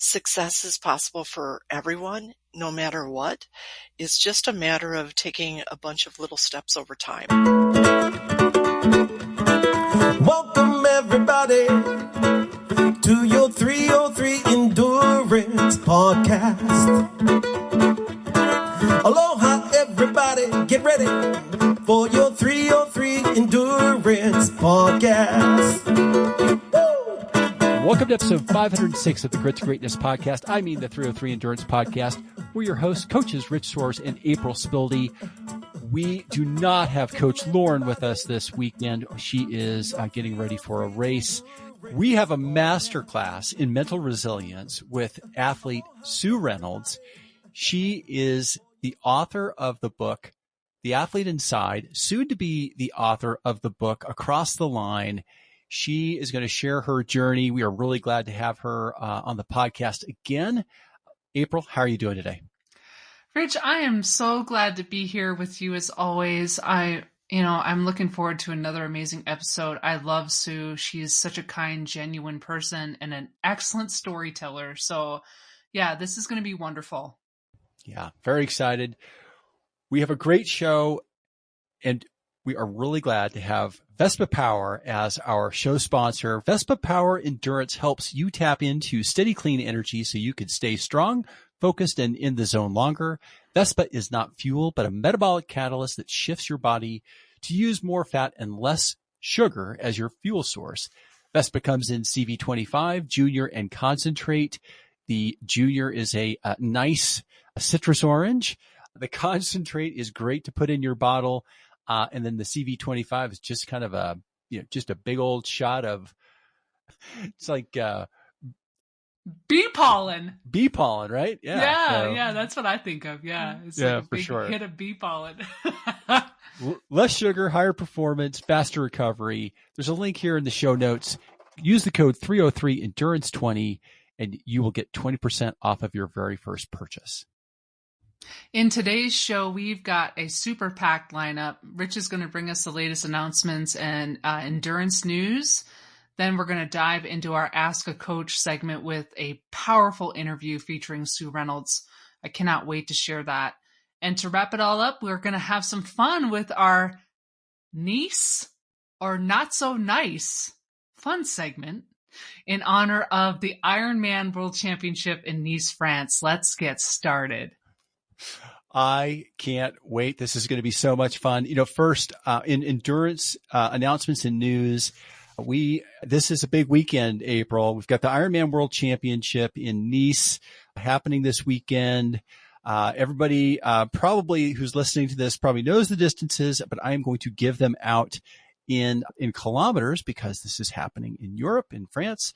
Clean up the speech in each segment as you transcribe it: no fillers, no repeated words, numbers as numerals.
success is possible for everyone, no matter what. It's just a matter of taking a bunch of little steps over time. Welcome everybody to your 303 Endurance Podcast. Aloha everybody, get ready for your 303 Endurance Podcast. Welcome to episode 506 of the Grit to Greatness podcast. I mean the 303 Endurance podcast. We're your hosts, coaches Rich Soares and April Spildy. We do not have Coach Lauren with us this weekend. She is getting ready for a race. We have a masterclass in mental resilience with athlete Sue Reynolds. She is the author of the book, The Athlete Inside, soon to be the author of the book, Across the Line. She is going to share her journey. We are really glad to have her on the podcast again. April, how are you doing today? Rich, I am so glad to be here with you as always. I'm looking forward to another amazing episode. I love Sue. She is such a kind, genuine person and an excellent storyteller. So yeah, this is going to be wonderful. Yeah, very excited. We have a great show, and we are really glad to have Vespa Power as our show sponsor. Vespa Power Endurance helps you tap into steady, clean energy so you can stay strong, focused, and in the zone longer. Vespa is not fuel, but a metabolic catalyst that shifts your body to use more fat and less sugar as your fuel source. Vespa comes in CV25, Junior, and Concentrate. The Junior is a nice citrus orange. The Concentrate is great to put in your bottle. And then the CV25 is just kind of just a big old shot of, it's like, bee pollen. Bee pollen, right? Yeah. Yeah, that's what I think of. Yeah. It's yeah, like a for big sure. hit of bee pollen. Less sugar, higher performance, faster recovery. There's a link here in the show notes. Use the code 303 Endurance 20 and you will get 20% off of your very first purchase. In today's show, we've got a super packed lineup. Rich is going to bring us the latest announcements and endurance news. Then we're going to dive into our Ask a Coach segment with a powerful interview featuring Sue Reynolds. I cannot wait to share that. And to wrap it all up, we're going to have some fun with our nice or not so nice fun segment in honor of the Ironman World Championship in Nice, France. Let's get started. I can't wait. This is going to be so much fun. First, in endurance announcements and news, this is a big weekend, April. We've got the Ironman World Championship in Nice happening this weekend. Everybody probably who's listening to this probably knows the distances, but I am going to give them out in kilometers because this is happening in Europe, in France.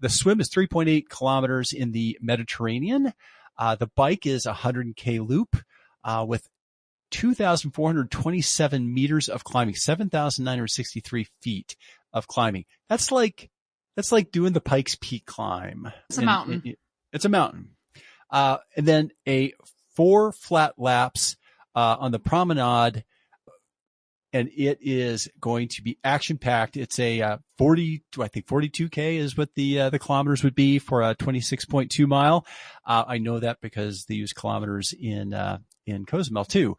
The swim is 3.8 kilometers in the Mediterranean. The bike is a 100K loop with 2,427 meters of climbing, 7,963 feet of climbing. That's like doing the Pikes Peak climb. It's a mountain. It's a mountain. And then 4 flat laps on the promenade. And it is going to be action-packed. It's a 42K is what the kilometers would be for a 26.2 mile. I know that because they use kilometers in Cozumel too.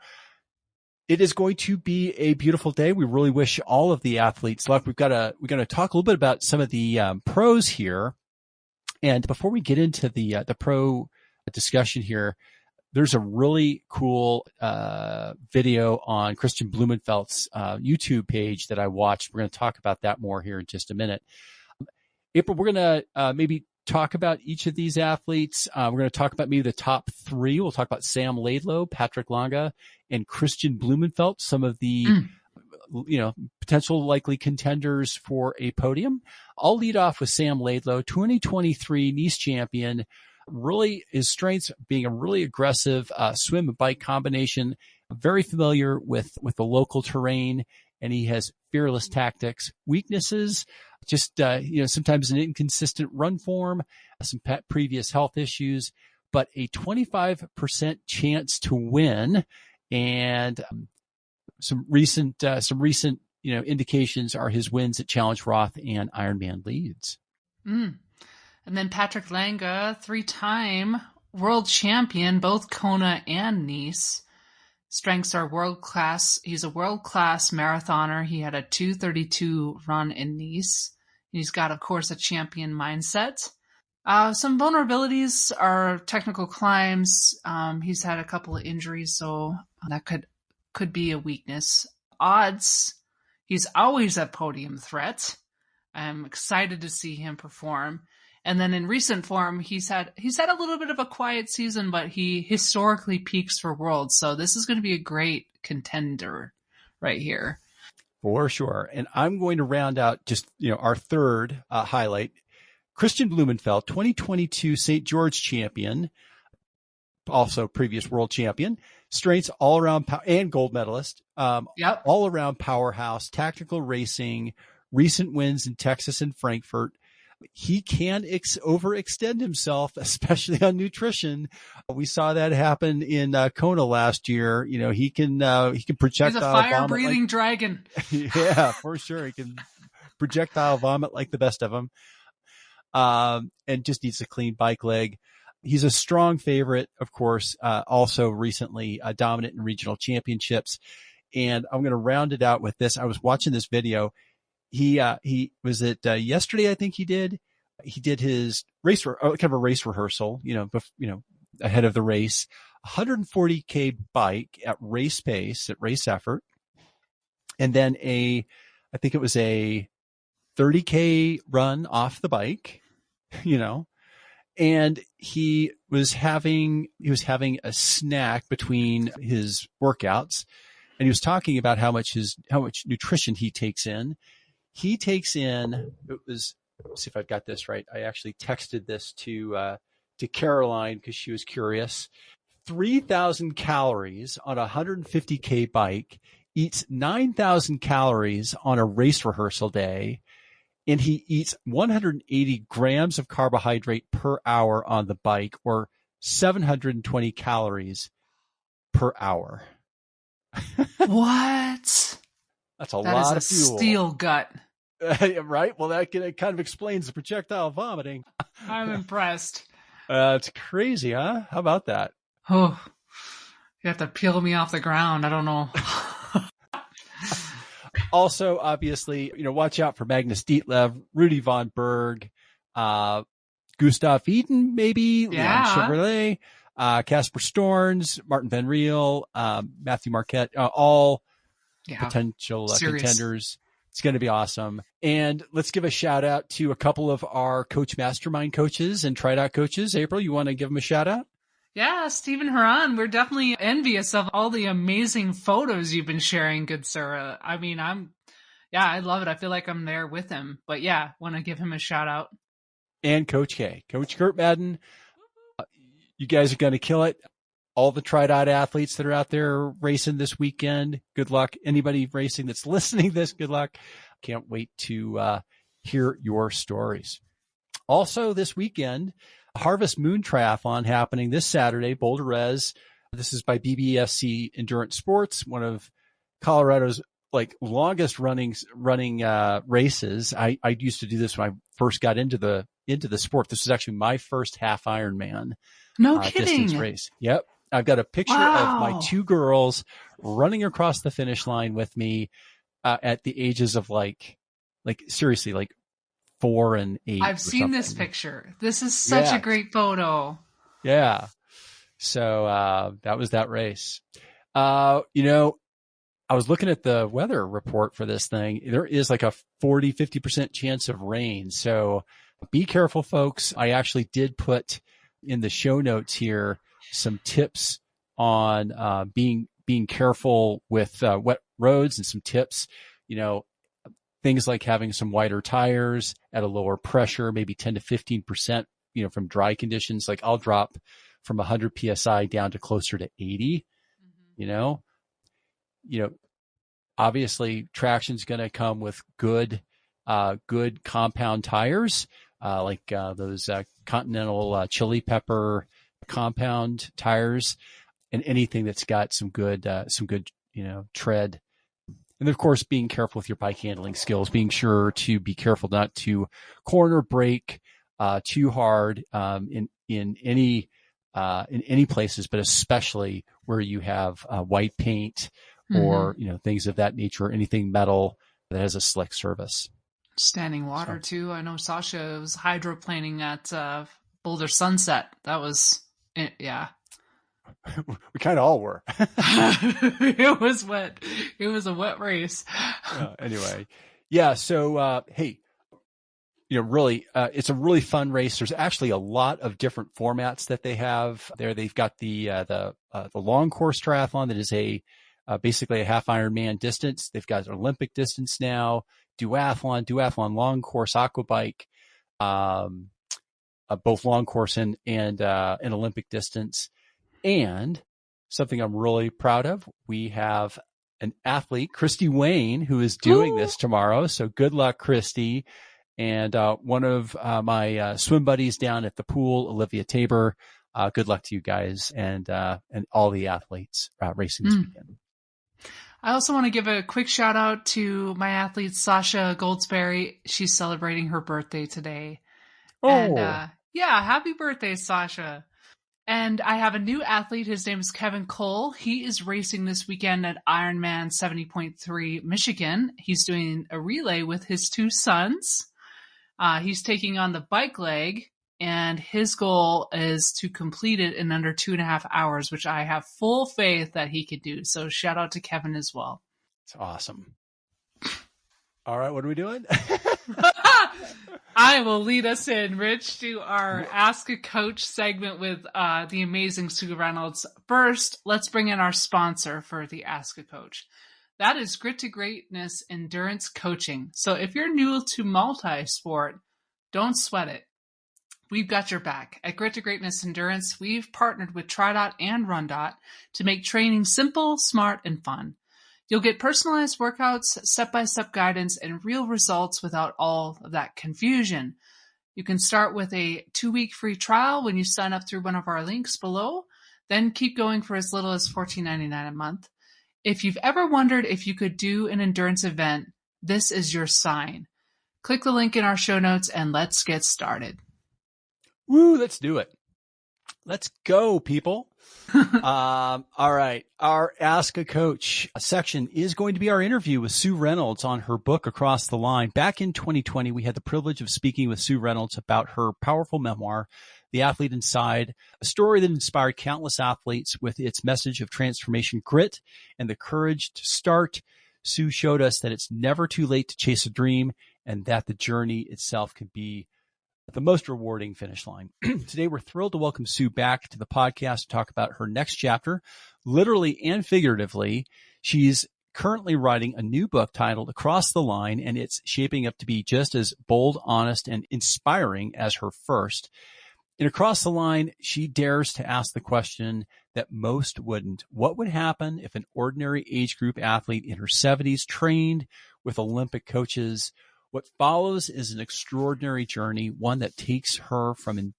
It is going to be a beautiful day. We really wish all of the athletes luck. We're going to talk a little bit about some of the pros here. And before we get into the pro discussion here, there's a really cool video on Christian Blumenfeld's YouTube page that I watched. We're going to talk about that more here in just a minute. April, we're going to maybe talk about each of these athletes. We're going to talk about maybe the top 3. We'll talk about Sam Laidlow, Patrick Lange, and Christian Blumenfeld, some of the potential likely contenders for a podium. I'll lead off with Sam Laidlow, 2023 Nice champion. Really, his strengths being a really aggressive swim and bike combination, very familiar with the local terrain, and he has fearless tactics. Weaknesses, just sometimes an inconsistent run form, some previous health issues, but a 25% chance to win, and some recent indications are his wins at Challenge Roth and Ironman Leeds. And then Patrick Langa, 3-time world champion, both Kona and Nice. Strengths are world-class. He's a world-class marathoner. He had a 2:32 run in Nice. He's got, of course, a champion mindset. Some vulnerabilities are technical climbs. He's had a couple of injuries, so that could be a weakness. Odds, he's always a podium threat. I'm excited to see him perform. And then in recent form, he's had a little bit of a quiet season, but he historically peaks for Worlds. So this is going to be a great contender right here. For sure. And I'm going to round out just, our third highlight. Christian Blumenfeld, 2022 St. George champion, also previous world champion, strengths all around and gold medalist, all around powerhouse, tactical racing, recent wins in Texas and Frankfurt. He can overextend himself, especially on nutrition. We saw that happen in Kona last year. He can projectile. He's a fire-breathing dragon. Yeah, for sure. He can projectile vomit like the best of them. And just needs a clean bike leg. He's a strong favorite, of course, also recently dominant in regional championships. And I'm going to round it out with this. I was watching this video. He was it yesterday? I think he did his race, kind of a race rehearsal, ahead of the race, 140K bike at race pace, at race effort. And then I think it was a 30K run off the bike, and he was having a snack between his workouts, and he was talking about how much nutrition he takes in. He takes in, let's see if I've got this right. I actually texted this to Caroline because she was curious. 3,000 calories on a 150K bike, eats 9,000 calories on a race rehearsal day, and he eats 180 grams of carbohydrate per hour on the bike, or 720 calories per hour. What? That's a lot of fuel. Steel gut. Right? Well, that kind of explains the projectile vomiting. I'm impressed. It's crazy, huh? How about that? Oh, you have to peel me off the ground. I don't know. Also, obviously, watch out for Magnus Dietlev, Rudy von Berg, Gustav Eden, maybe, Leon Chevrolet, Casper Storns, Martin Van Riel, Matthew Marquette, all potential contenders. It's going to be awesome. And let's give a shout out to a couple of our Coach Mastermind coaches and Tried coaches. April, you want to give them a shout out? Yeah, Stephen Haran, we're definitely envious of all the amazing photos you've been sharing, good sir. I mean, I love it. I feel like I'm there with him. But yeah, want to give him a shout out. And Coach K, Coach Kurt Madden. You guys are going to kill it. All the Tri-Dot athletes that are out there racing this weekend, good luck. Anybody racing that's listening to this, good luck. Can't wait to hear your stories. Also this weekend, Harvest Moon Triathlon happening this Saturday, Boulder Res. This is by BBSC Endurance Sports, one of Colorado's longest running races. I used to do this when I first got into the sport. This was actually my first half Ironman. No kidding. Distance race. Yep. I've got a picture of my two girls running across the finish line with me at the ages of seriously 4 and 8. I've seen this picture. This is such a great photo. Yeah. So that was that race. I was looking at the weather report for this thing. There is like a 40-50% chance of rain. So be careful, folks. I actually did put in the show notes here some tips on being careful with wet roads, and some tips, things like having some wider tires at a lower pressure, maybe 10 to 15%, from dry conditions. Like I'll drop from 100 PSI down to closer to 80, obviously traction's going to come with good compound tires, like those Continental chili pepper compound tires, and anything that's got some good tread. And of course, being careful with your bike handling skills, being sure to be careful not to corner brake too hard in any places, but especially where you have white paint or things of that nature, anything metal that has a slick surface. Standing water too. I know Sasha was hydroplaning at Boulder Sunset. That was yeah. We kind of all were. It was wet. It was a wet race. Anyway, yeah. So hey, really, it's a really fun race. There's actually a lot of different formats that they have there. They've got the long course triathlon that is basically a half Ironman distance. They've got Olympic distance now, duathlon long course, aquabike, both long course and an Olympic distance. And something I'm really proud of, we have an athlete, Christy Wayne, who is doing this tomorrow. So good luck, Christy. And one of my swim buddies down at the pool, Olivia Tabor. Good luck to you guys and all the athletes racing this weekend. I also want to give a quick shout out to my athlete, Sasha Goldsberry. She's celebrating her birthday today. Oh. And happy birthday, Sasha. And I have a new athlete. His name is Kevin Cole. He is racing this weekend at Ironman 70.3 Michigan. He's doing a relay with his two sons. He's taking on the bike leg, and his goal is to complete it in under 2.5 hours, which I have full faith that he could do. So shout out to Kevin as well. It's awesome. All right, what are we doing? I will lead us in, Rich, to our Ask a Coach segment with the amazing Sue Reynolds. First, let's bring in our sponsor for the Ask a Coach. That is Grit to Greatness Endurance Coaching. So if you're new to multi-sport, don't sweat it. We've got your back. At Grit to Greatness Endurance, we've partnered with TriDot and RunDot to make training simple, smart, and fun. You'll get personalized workouts, step-by-step guidance, and real results without all of that confusion. You can start with a 2-week free trial when you sign up through one of our links below, then keep going for as little as $14.99 a month. If you've ever wondered if you could do an endurance event, this is your sign. Click the link in our show notes and let's get started. Woo, let's do it. Let's go, people. All right. Our Ask a Coach section is going to be our interview with Sue Reynolds on her book, Across the Line. Back in 2020, we had the privilege of speaking with Sue Reynolds about her powerful memoir, The Athlete Inside, a story that inspired countless athletes with its message of transformation, grit, and the courage to start. Sue showed us that it's never too late to chase a dream and that the journey itself can be the most rewarding finish line. Today, we're thrilled to welcome Sue back to the podcast to talk about her next chapter, literally and figuratively. She's currently writing a new book titled Across the Line, and it's shaping up to be just as bold, honest, and inspiring as her first. In Across the Line, she dares to ask the question that most wouldn't. What would happen if an ordinary age group athlete in her 70s trained with Olympic coaches? What follows is an extraordinary journey, one that takes her from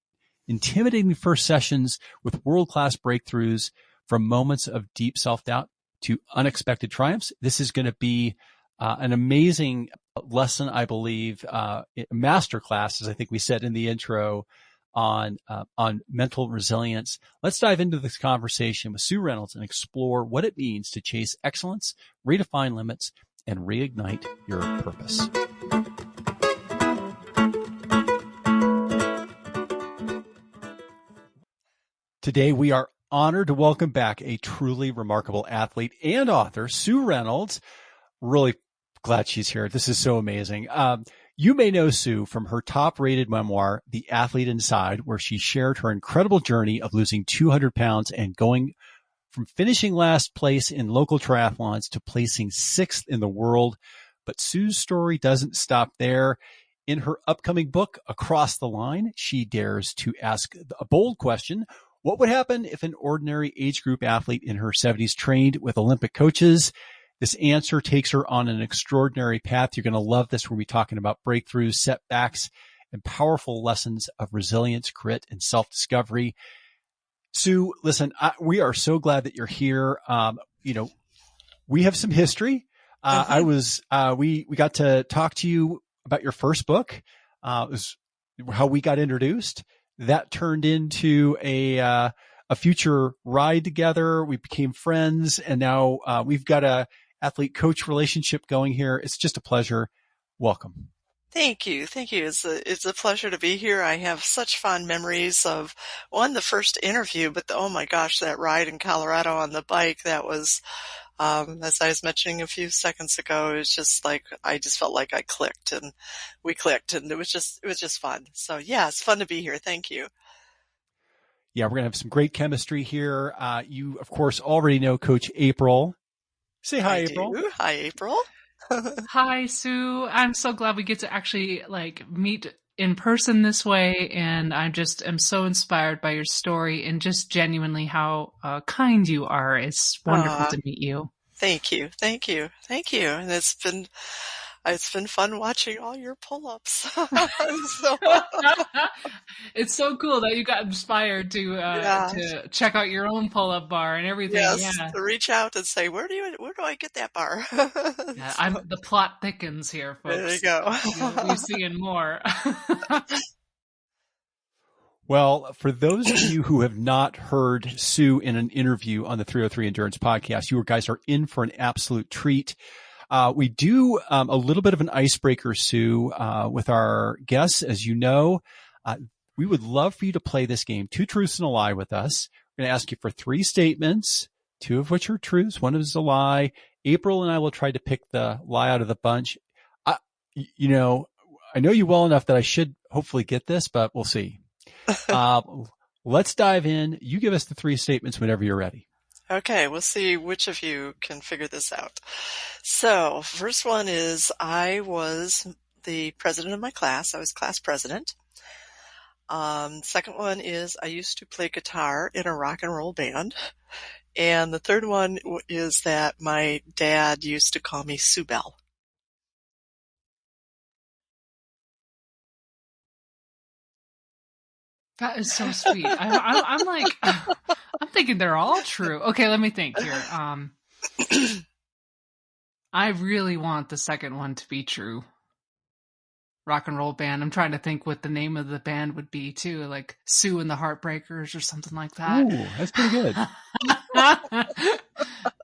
intimidating first sessions with world-class breakthroughs, from moments of deep self-doubt to unexpected triumphs. This is going to be an amazing lesson, I believe, masterclass, as I think we said in the intro, on mental resilience. Let's dive into this conversation with Sue Reynolds and explore what it means to chase excellence, redefine limits, and reignite your purpose. Today, we are honored to welcome back a truly remarkable athlete and author, Sue Reynolds. Really glad she's here. This is so amazing. You may know Sue from her top-rated memoir, The Athlete Inside, where she shared her incredible journey of losing 200 pounds and going from finishing last place in local triathlons to placing 6th in the world. But Sue's story doesn't stop there. In her upcoming book, Across the Line, she dares to ask a bold question. What would happen if an ordinary age group athlete in her 70s trained with Olympic coaches? This answer takes her on an extraordinary path. You're going to love this. We'll be talking about breakthroughs, setbacks, and powerful lessons of resilience, grit, and self-discovery. Sue, listen, we are so glad that you're here. We have some history. We got to talk to you about your first book. It was how we got introduced. That turned into a future ride together. We became friends, and now we've got a athlete coach relationship going here. It's just a pleasure. Welcome. Thank you. Thank you. It's a pleasure to be here. I have such fond memories of the first interview, but oh my gosh, that ride in Colorado on the bike, that was, as I was mentioning a few seconds ago, it was just like, I just felt like I clicked and we clicked, and it was just fun. So yeah, it's fun to be here. Thank you. Yeah, we're going to have some great chemistry here. You, of course, already know Coach April. Say hi, April. Do. Hi, April. Hi, Sue. I'm so glad we get to actually meet in person this way. And I'm so inspired by your story and just genuinely how kind you are. It's wonderful to meet you. Thank you. Thank you. Thank you. And it's been fun watching all your pull-ups. It's so cool that you got inspired to check out your own pull-up bar and everything. Yes, yeah. To reach out and say, where do I get that bar? The plot thickens here, folks. There you go. We're seeing more. Well, for those of you who have not heard Sue in an interview on the 303 Endurance podcast, you guys are in for an absolute treat. We do a little bit of an icebreaker, Sue, with our guests. As you know, we would love for you to play this game, 2 truths and a lie, with us. We're going to ask you for 3 statements, 2 of which are truths, 1 is a lie. April and I will try to pick the lie out of the bunch. I know you well enough that I should hopefully get this, but we'll see. Let's dive in. You give us the 3 statements whenever you're ready. Okay, we'll see which of you can figure this out. So, first one is, I was the president of my class. I was class president. Second one is, I used to play guitar in a rock and roll band. And the third one is that my dad used to call me Sue Bell. That is so sweet. I'm like, I'm thinking they're all true. Okay, let me think here. I really want the second one to be true. Rock and roll band. I'm trying to think what the name of the band would be too, like Sue and the Heartbreakers or something like that. Ooh, that's pretty good.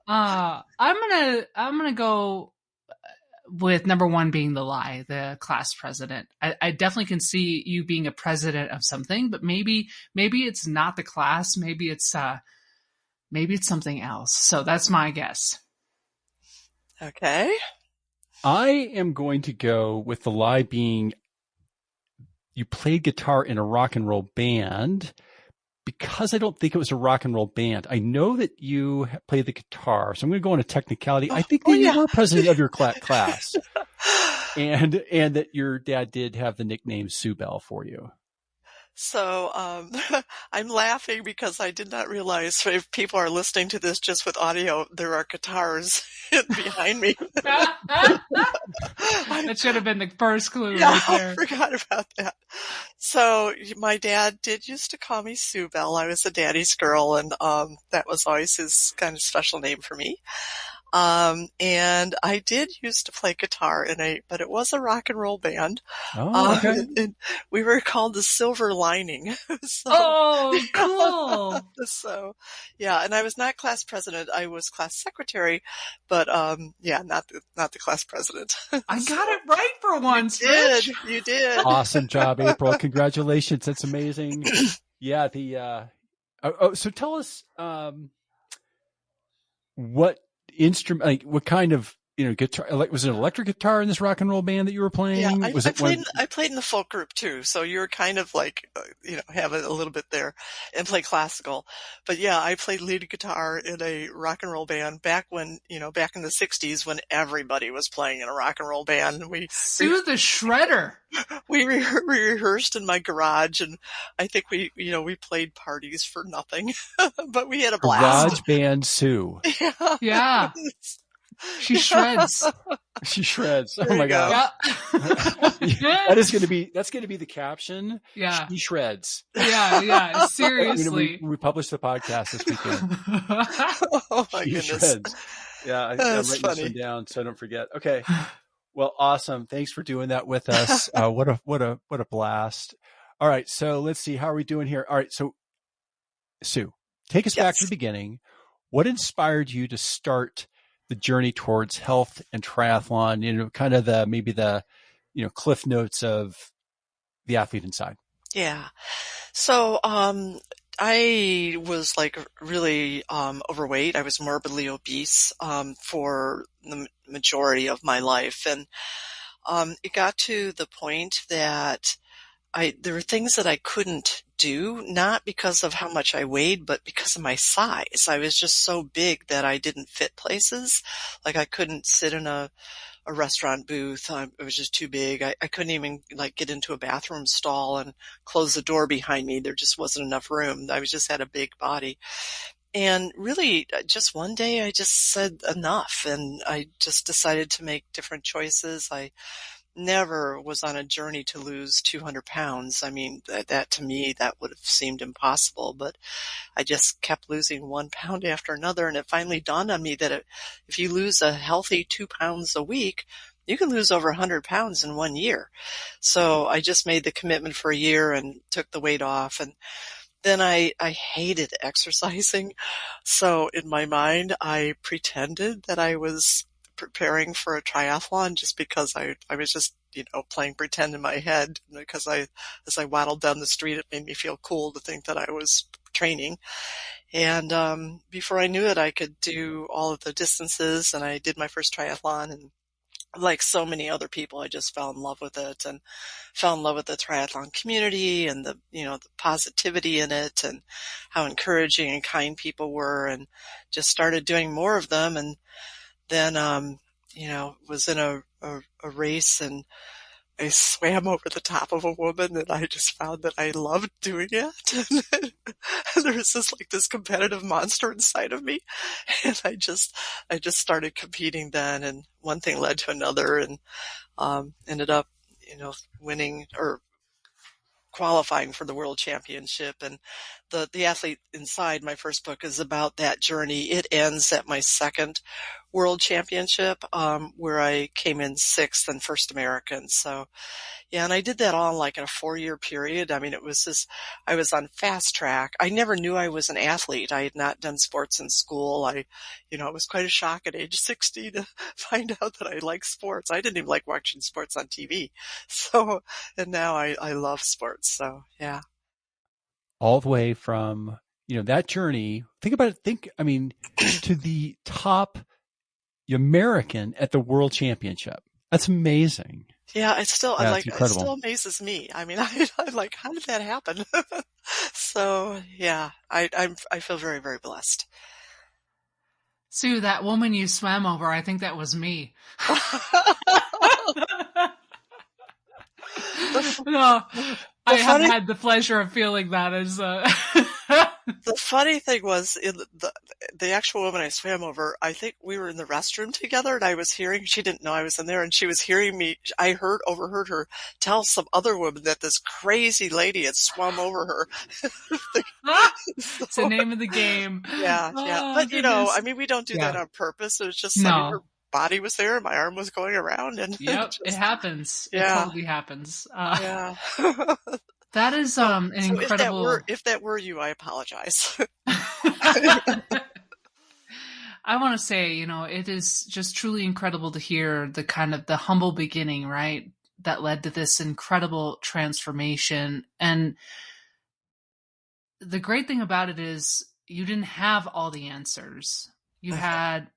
I'm gonna go with number 1 being the lie, the class president. I definitely can see you being a president of something, but maybe it's not the class. Maybe it's something else. So that's my guess. Okay. I am going to go with the lie being you played guitar in a rock and roll band, because I don't think it was a rock and roll band. I know that you played the guitar, so I'm going to go on a technicality. I think that you were president of your class, and that your dad did have the nickname Sue Bell for you. So I'm laughing because I did not realize, if people are listening to this just with audio, there are guitars behind me. That should have been the first clue Yeah, right there. I forgot about that. So my dad did used to call me Sue Bell. I was a daddy's girl, and that was always his kind of special name for me. And I did used to play guitar but it was a rock and roll band. Oh, okay. And we were called the Silver Lining. Cool. So, yeah, and I was not class president. I was class secretary, but, not the class president. I got it right for once. You did. Awesome job, April. Congratulations. That's amazing. Yeah. So tell us, what instrument, like what kind of, guitar, was it an electric guitar in this rock and roll band that you were playing? Yeah, I played in the folk group too. So you were kind of like, have a little bit there and play classical. But yeah, I played lead guitar in a rock and roll band back when, back in the 60s when everybody was playing in a rock and roll band. Sue the Shredder. We rehearsed in my garage, and I think we played parties for nothing, but we had a blast. Garage band Sue. Yeah. She shreds. She shreds. There Oh my you God. Yeah. That's going to be the caption. Yeah. She shreds. Yeah. Seriously. We published the podcast this weekend. Oh my She goodness. shreds. Yeah. I'm That's writing funny. this one down so I don't forget. Okay. Well, awesome. Thanks for doing that with us. What a blast. All right. So let's see. How are we doing here? All right. So Sue, take us back to the Yes. beginning. What inspired you to start the journey towards health and triathlon? Kind of maybe the cliff notes of the athlete inside. Yeah. So, I was like really overweight. I was morbidly obese for the majority of my life, and it got to the point that there were things that I couldn't do, not because of how much I weighed, but because of my size. I was just so big that I didn't fit places. Like I couldn't sit in a restaurant booth. It was just too big. I couldn't even like get into a bathroom stall and close the door behind me. There just wasn't enough room. I just had a big body. And really, just one day I just said enough, and I just decided to make different choices. I never was on a journey to lose 200 pounds. I mean, that to me, that would have seemed impossible, but I just kept losing 1 pound after another. And it finally dawned on me that if you lose a healthy 2 pounds a week, you can lose over 100 pounds in 1 year. So I just made the commitment for a year and took the weight off. And then I hated exercising. So in my mind, I pretended that I was preparing for a triathlon just because I was just, playing pretend in my head because as I waddled down the street, it made me feel cool to think that I was training. And, before I knew it, I could do all of the distances, and I did my first triathlon, and like so many other people, I just fell in love with it and fell in love with the triathlon community and the positivity in it and how encouraging and kind people were, and just started doing more of them. And then, was in a race, and I swam over the top of a woman, and I just found that I loved doing it. And there was this competitive monster inside of me. And I just started competing then, and one thing led to another, and, ended up, winning or qualifying for the world championship. And the athlete inside my first book is about that journey. It ends at my second world championship, where I came in sixth and first American. So yeah, and I did that all like in a 4-year period. I mean, I was on fast track. I never knew I was an athlete. I had not done sports in school. It was quite a shock at age 60 to find out that I like sports. I didn't even like watching sports on TV. So, and now I love sports. So yeah. All the way from, that journey. Think about it. To the top American at the world championship. That's amazing. Yeah, it Incredible. still amazes me. I mean, I'm like, how did that happen? So yeah, I feel very, very blessed. Sue, that woman you swam over, I think that was me. No, I have had the pleasure of feeling that as The funny thing was, in the actual woman I swam over, I think we were in the restroom together, and I was hearing, she didn't know I was in there, and she was hearing me, overheard her tell some other woman that this crazy lady had swum over her. It's the name of the game. Yeah. Oh, but goodness. we don't do that on purpose. It was just, No. her body was there, and my arm was going around, and Yep, it happens. Yeah. It totally happens. Yeah. That is an incredible. If that were you, I apologize. I want to say, it is just truly incredible to hear the kind of the humble beginning, right? That led to this incredible transformation. And the great thing about it is you didn't have all the answers. You had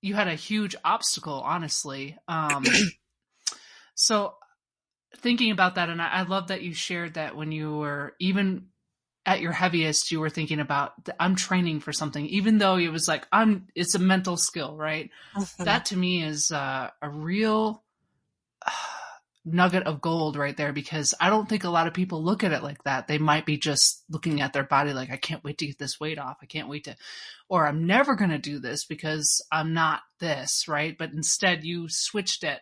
a huge obstacle, honestly. So thinking about that, and I love that you shared that when you were even at your heaviest, you were thinking about, I'm training for something, even though it was like, it's a mental skill, right? Mm-hmm. That to me is a real nugget of gold right there, because I don't think a lot of people look at it like that. They might be just looking at their body like, I can't wait to get this weight off. I can't wait to, or I'm never going to do this because I'm not this, right? But instead you switched it.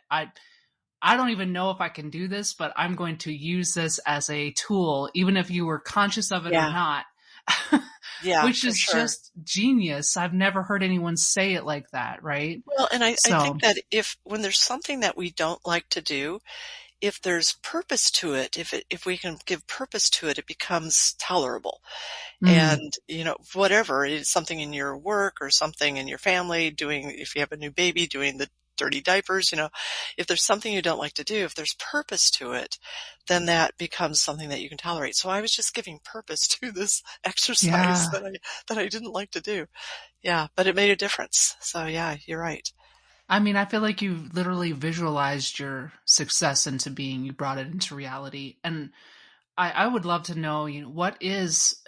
I don't even know if I can do this, but I'm going to use this as a tool, even if you were conscious of it or not. Yeah, which for is sure. just genius. I've never heard anyone say it like that, right? Well, and I So, think that when there's something that we don't like to do, if there's purpose to it, if we can give purpose to it, it becomes tolerable. mm, And, whatever, it's something in your work or something in your family, if you have a new baby, doing the dirty diapers, if there's something you don't like to do, if there's purpose to it, then that becomes something that you can tolerate. So I was just giving purpose to this exercise yeah. that I didn't like to do. Yeah, but it made a difference. So yeah, you're right. I mean, I feel like you literally visualized your success into being, you brought it into reality. And I would love to know, what is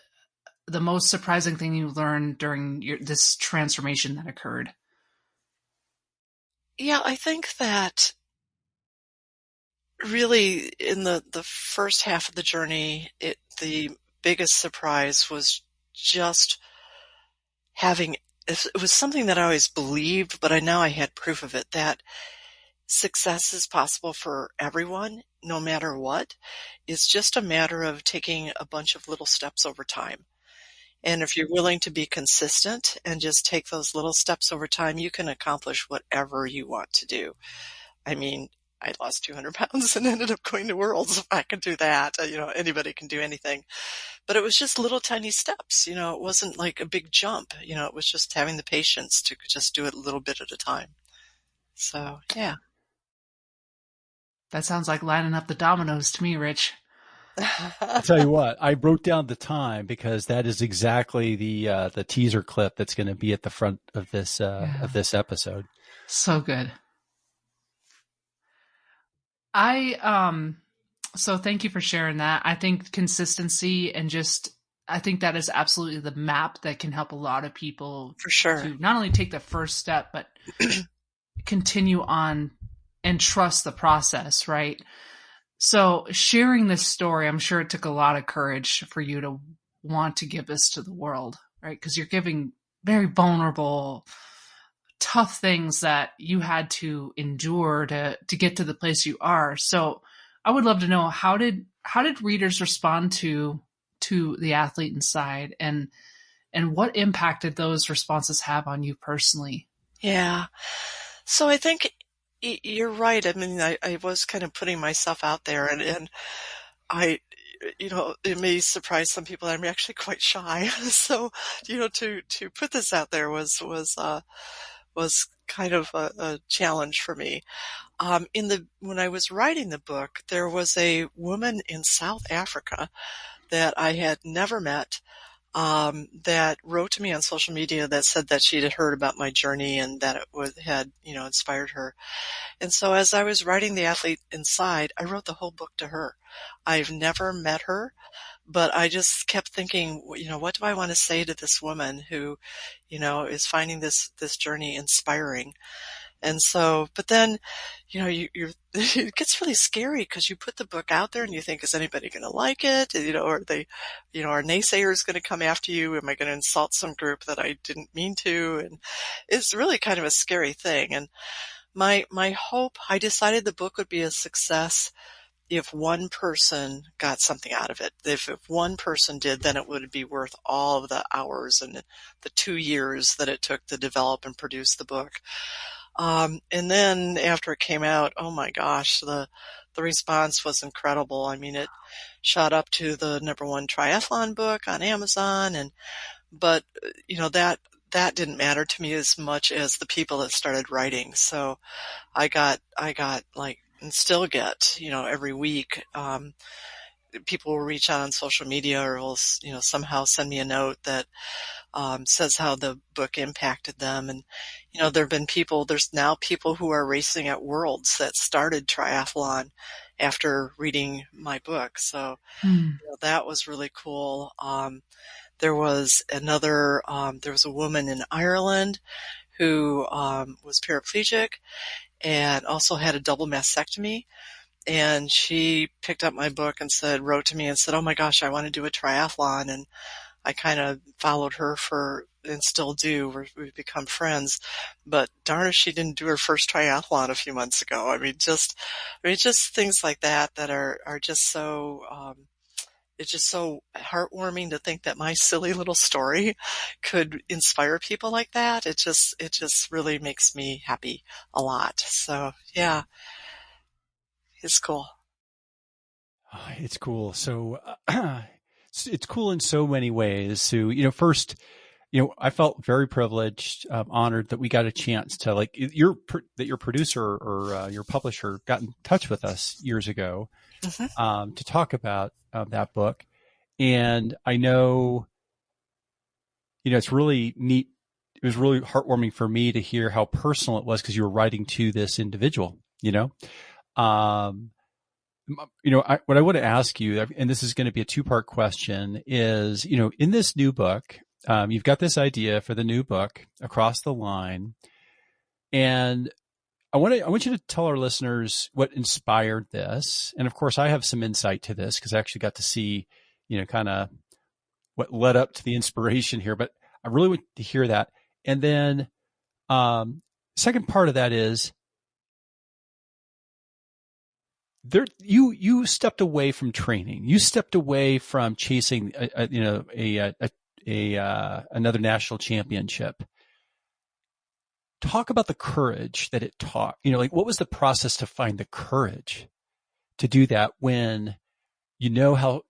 the most surprising thing you learned during this transformation that occurred? Yeah, I think that really in the first half of the journey, the biggest surprise was just having it was something that I always believed, but I had proof of it, that success is possible for everyone, no matter what. It's just a matter of taking a bunch of little steps over time. And if you're willing to be consistent and just take those little steps over time, you can accomplish whatever you want to do. I mean, I lost 200 pounds and ended up going to Worlds. If I can do that, anybody can do anything. But it was just little tiny steps. It wasn't like a big jump. It was just having the patience to just do it a little bit at a time. So, yeah. That sounds like lining up the dominoes to me, Rich. I'll tell you what, I wrote down the time because that is exactly the teaser clip that's going to be at the front of Yeah. this episode. So good. I so thank you for sharing that. I think consistency and I think that is absolutely the map that can help a lot of people For sure. to not only take the first step but continue on and trust the process, right? So sharing this story, I'm sure it took a lot of courage for you to want to give this to the world, right? Because you're giving very vulnerable, tough things that you had to endure to get to the place you are. So I would love to know, how did readers respond to the athlete inside, and what impact did those responses have on you personally? Yeah. So I think you're right. I mean, I was kind of putting myself out there, and I, it may surprise some people. I'm actually quite shy. So, to put this out there was kind of a challenge for me. When I was writing the book, there was a woman in South Africa that I had never met, that wrote to me on social media that said that she had heard about my journey and that had, inspired her. And so as I was writing The Athlete Inside, I wrote the whole book to her. I've never met her, but I just kept thinking, what do I want to say to this woman who, is finding this journey inspiring? And so, but then, it gets really scary because you put the book out there and you think, is anybody going to like it? Are they, are naysayers going to come after you? Am I going to insult some group that I didn't mean to? And it's really kind of a scary thing. And my hope, I decided the book would be a success if one person got something out of it. If one person did, then it would be worth all of the hours and the 2 years that it took to develop and produce the book. And then after it came out, oh my gosh, the response was incredible. I mean, it shot up to the #1 triathlon book on Amazon, but that didn't matter to me as much as the people that started writing. So I got like, and still get, every week, people will reach out on social media or will, somehow send me a note that says how the book impacted them. And, there's now people who are racing at Worlds that started triathlon after reading my book. So Hmm. that was really cool. There was there was a woman in Ireland who was paraplegic and also had a double mastectomy. And she picked up my book and wrote to me and said, oh my gosh, I want to do a triathlon. And I kind of followed her and still do. We've become friends, but darn if she didn't do her first triathlon a few months ago. I mean, just things like that are just so, it's just so heartwarming to think that my silly little story could inspire people like that. It just really makes me happy a lot. So yeah, it's cool. It's cool. So it's cool in so many ways. So, first, I felt very privileged, honored that we got a chance to that your producer or your publisher got in touch with us years ago to talk about that book. And I know, it's really neat. It was really heartwarming for me to hear how personal it was because you were writing to this individual, um, what I want to ask you, and this is going to be a two-part question, is, in this new book, you've got this idea for the new book, Across the Line, and I want you to tell our listeners what inspired this. And of course, I have some insight to this because I actually got to see, kind of what led up to the inspiration here, but I really want to hear that. And then, second part of that is, you stepped away from training. You stepped away from chasing another national championship. Talk about the courage that it taught. What was the process to find the courage to do that when how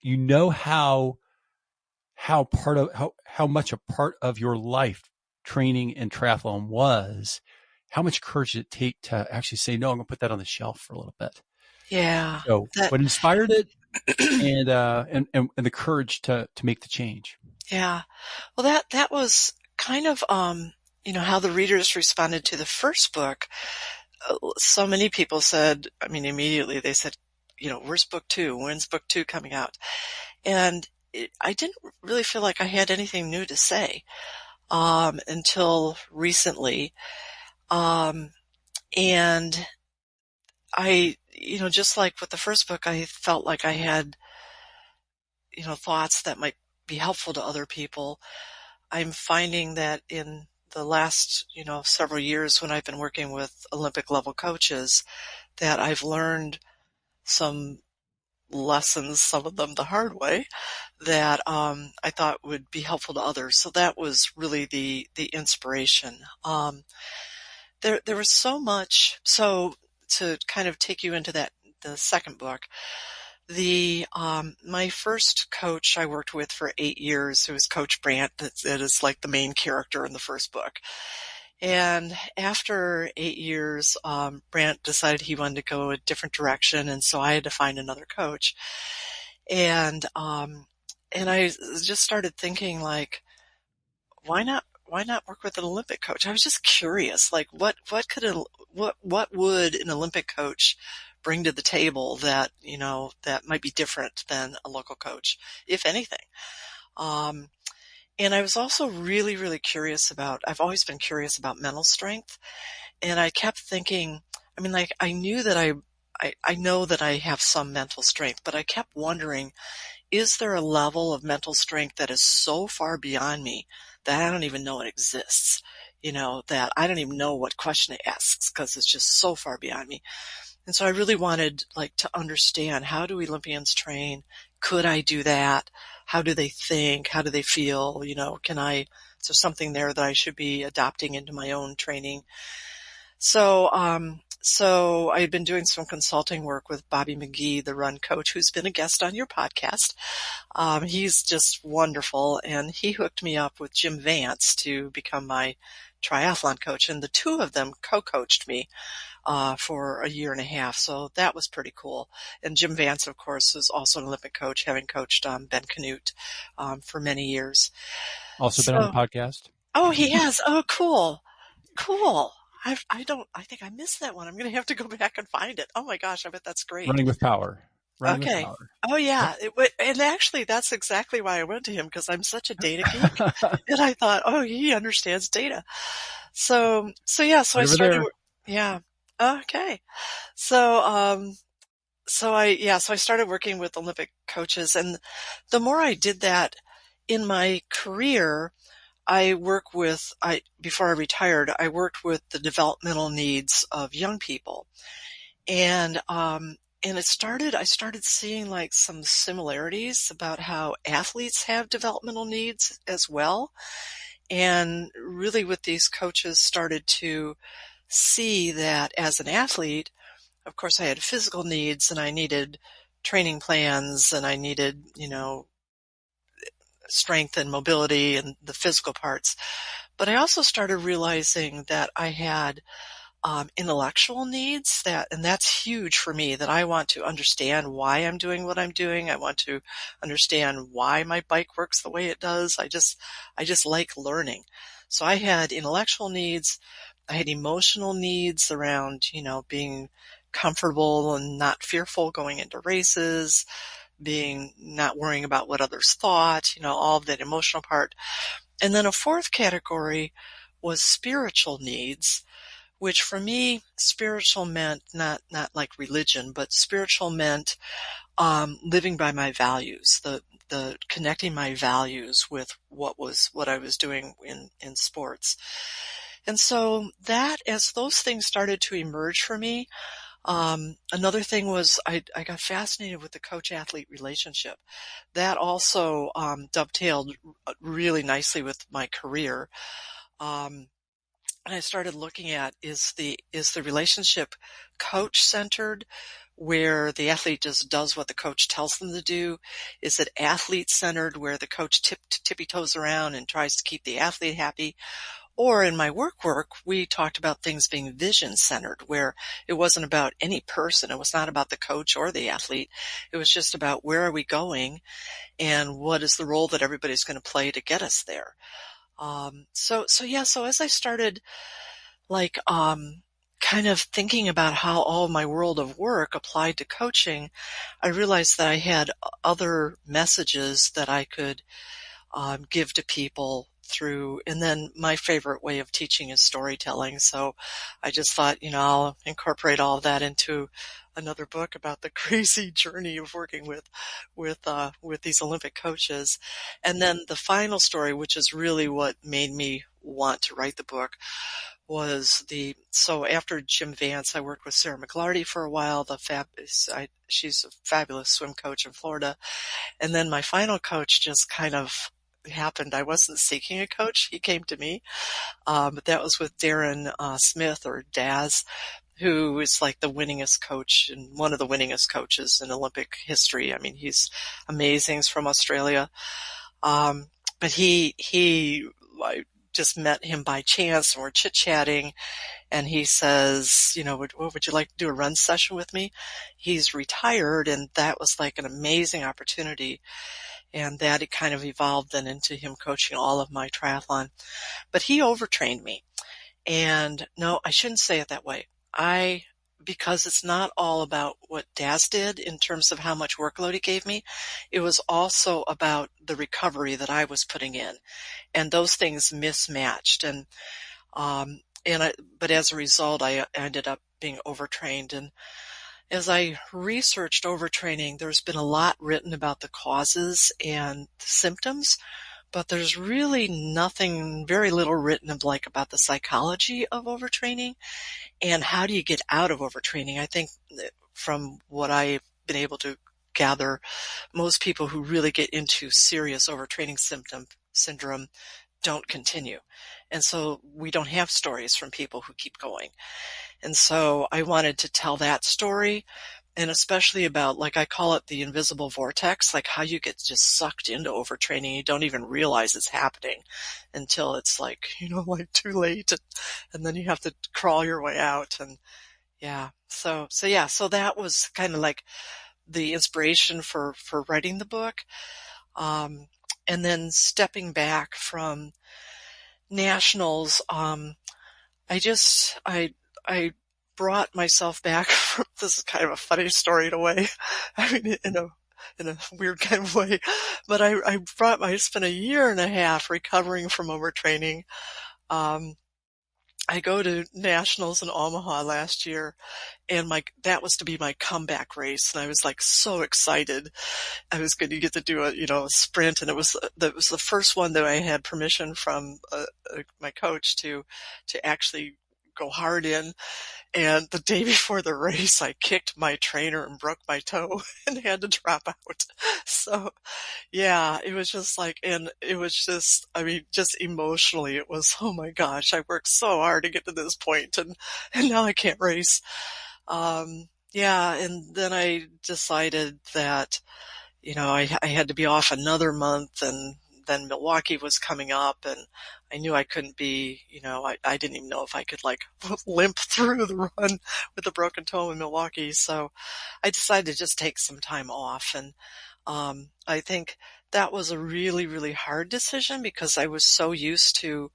much a part of your life training and triathlon was? How much courage did it take to actually say, no, I'm going to put that on the shelf for a little bit? Yeah. So what inspired it and the courage to make the change? Yeah. Well, that was kind of, how the readers responded to the first book. So many people said, immediately they said, where's book 2? When's book 2 coming out? And I didn't really feel like I had anything new to say, until recently. And I, just like with the first book, I felt like I had, thoughts that might be helpful to other people. I'm finding that in the last, several years when I've been working with Olympic level coaches, that I've learned some lessons, some of them the hard way, that I thought would be helpful to others. So that was really the inspiration. There was so much. So to kind of take you into the second book, my first coach I worked with for 8 years, who was Coach Brandt, that is like the main character in the first book. And after 8 years, Brandt decided he wanted to go a different direction, and so I had to find another coach. And I just started thinking, like, why not work with an Olympic coach? I was just curious, like, what would an Olympic coach bring to the table that, that might be different than a local coach, if anything. And I was also really, really curious I've always been curious about mental strength. And I kept thinking, I knew that I know that I have some mental strength, but I kept wondering, is there a level of mental strength that is so far beyond me that I don't even know it exists? That I don't even know what question it asks because it's just so far beyond me. And so I really wanted to understand, how do Olympians train? Could I do that? How do they think? How do they feel? Is there something there that I should be adopting into my own training? So I had been doing some consulting work with Bobby McGee, the run coach, who's been a guest on your podcast. He's just wonderful. And he hooked me up with Jim Vance to become my triathlon coach. And the two of them co-coached me for a year and a half. So that was pretty cool. And Jim Vance, of course, is also an Olympic coach, having coached Ben Canute for many years. Also been on the podcast. Oh, he has. Oh, cool. Cool. I think I missed that one. I'm going to have to go back and find it. Oh my gosh, I bet that's great. Running with Power. Okay. Oh yeah. And actually that's exactly why I went to him, because I'm such a data geek. And I thought, oh, he understands data. So yeah, so I started, yeah. Okay. So I started working with Olympic coaches, and the more I did that in my career, before I retired, I worked with the developmental needs of young people. And I started seeing like some similarities about how athletes have developmental needs as well. And really with these coaches started to see that as an athlete, of course I had physical needs and I needed training plans and I needed, strength and mobility and the physical parts. But I also started realizing that I had intellectual needs and that's huge for me, that I want to understand why I'm doing what I'm doing. I want to understand why my bike works the way it does. I just like learning. So I had intellectual needs. I had emotional needs around, being comfortable and not fearful going into races, not worrying about what others thought, all of that emotional part. And then a fourth category was spiritual needs, which for me, spiritual meant not like religion, but spiritual meant living by my values, the connecting my values with what I was doing in sports. And so as those things started to emerge for me, another thing was I got fascinated with the coach-athlete relationship. That also dovetailed really nicely with my career. And I started looking at is the relationship coach centered, where the athlete just does what the coach tells them to do? Is it athlete centered, where the coach tippy toes around and tries to keep the athlete happy? Or in my work, we talked about things being vision centered, where it wasn't about any person. It was not about the coach or the athlete. It was just about where are we going and what is the role that everybody's going to play to get us there. So as I started kind of thinking about how all my world of work applied to coaching, I realized that I had other messages that I could give to people through. And then my favorite way of teaching is storytelling. So I just thought, I'll incorporate all of that into another book about the crazy journey of working with these Olympic coaches. And then the final story, which is really what made me want to write the book, was so after Jim Vance, I worked with Sarah McLarty for a while. She's a fabulous swim coach in Florida. And then my final coach just kind of happened. I wasn't seeking a coach. He came to me. But that was with Darren Smith, or Daz, who is like the winningest coach and one of the winningest coaches in Olympic history. I mean, he's amazing. He's from Australia. But I just met him by chance and we're chit-chatting, and he says, would you like to do a run session with me? He's retired, and that was like an amazing opportunity. And that it kind of evolved then into him coaching all of my triathlon. But he overtrained me. And no, I shouldn't say it that way. Because it's not all about what Daz did in terms of how much workload he gave me. It was also about the recovery that I was putting in. And those things mismatched. But as a result, I ended up being overtrained. And as I researched overtraining, there's been a lot written about the causes and the symptoms, but there's really very little written about the psychology of overtraining and how do you get out of overtraining. I think from what I've been able to gather, most people who really get into serious overtraining syndrome don't continue. And so we don't have stories from people who keep going. And so I wanted to tell that story, and especially about, I call it the invisible vortex, how you get just sucked into overtraining. You don't even realize it's happening until it's too late. And then you have to crawl your way out. And yeah, so that was kind of the inspiration for writing the book. And then stepping back from nationals, I brought myself back from, this is kind of a funny story in a way. I mean, in a weird kind of way, but I spent a year and a half recovering from overtraining. I go to nationals in Omaha last year, and that was to be my comeback race. And I was so excited. I was going to get to do a sprint. And it was the first one that I had permission from my coach to actually go hard in. And the day before the race, I kicked my trainer and broke my toe and had to drop out. So yeah, it was just like, and it was just, I mean, just emotionally, it was, oh my gosh, I worked so hard to get to this point and now I can't race. Yeah, and then I decided that, I had to be off another month, and then Milwaukee was coming up, and I knew I couldn't be, I didn't even know if I could like limp through the run with a broken toe in Milwaukee. So I decided to just take some time off. And I think that was a really, really hard decision because I was so used to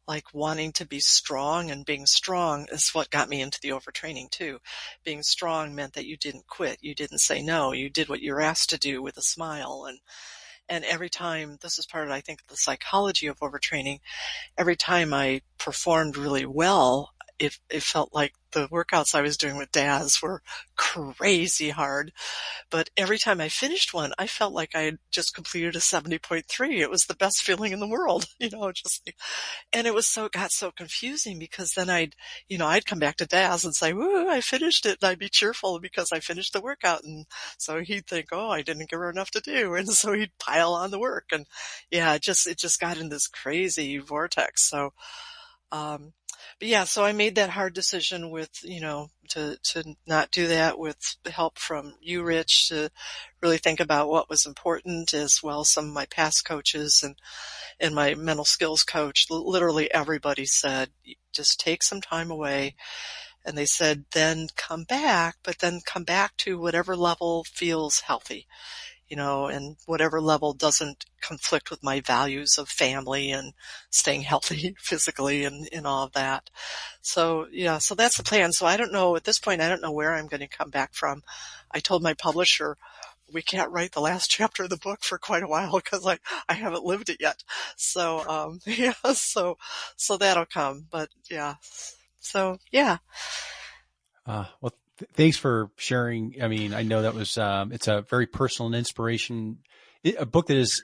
like wanting to be strong, and being strong is what got me into the overtraining too. Being strong meant that you didn't quit. You didn't say no. You did what you were asked to do with a smile. And every time, this is part of, I think, the psychology of overtraining, every time I performed really well, it felt like the workouts I was doing with Daz were crazy hard. But every time I finished one, I felt like I had just completed a 70.3. It was the best feeling in the world, just like, and it got so confusing because then I'd come back to Daz and say, woo, I finished it. And I'd be cheerful because I finished the workout. And so he'd think, oh, I didn't give her enough to do. And so he'd pile on the work. And yeah, it just got in this crazy vortex. So, but yeah, so I made that hard decision with, to not do that, with help from you, Rich, to really think about what was important, as well as some of my past coaches and my mental skills coach. Literally everybody said, just take some time away. And they said, then come back, but then come back to whatever level feels healthy, and whatever level doesn't conflict with my values of family and staying healthy physically and all of that. So yeah, so that's the plan. So I don't know, at this point, I don't know where I'm going to come back from. I told my publisher, we can't write the last chapter of the book for quite a while because I haven't lived it yet. So, yeah, so that'll come, but yeah. So yeah. Well, thanks for sharing. I mean, I know that was, it's a very personal and a book that has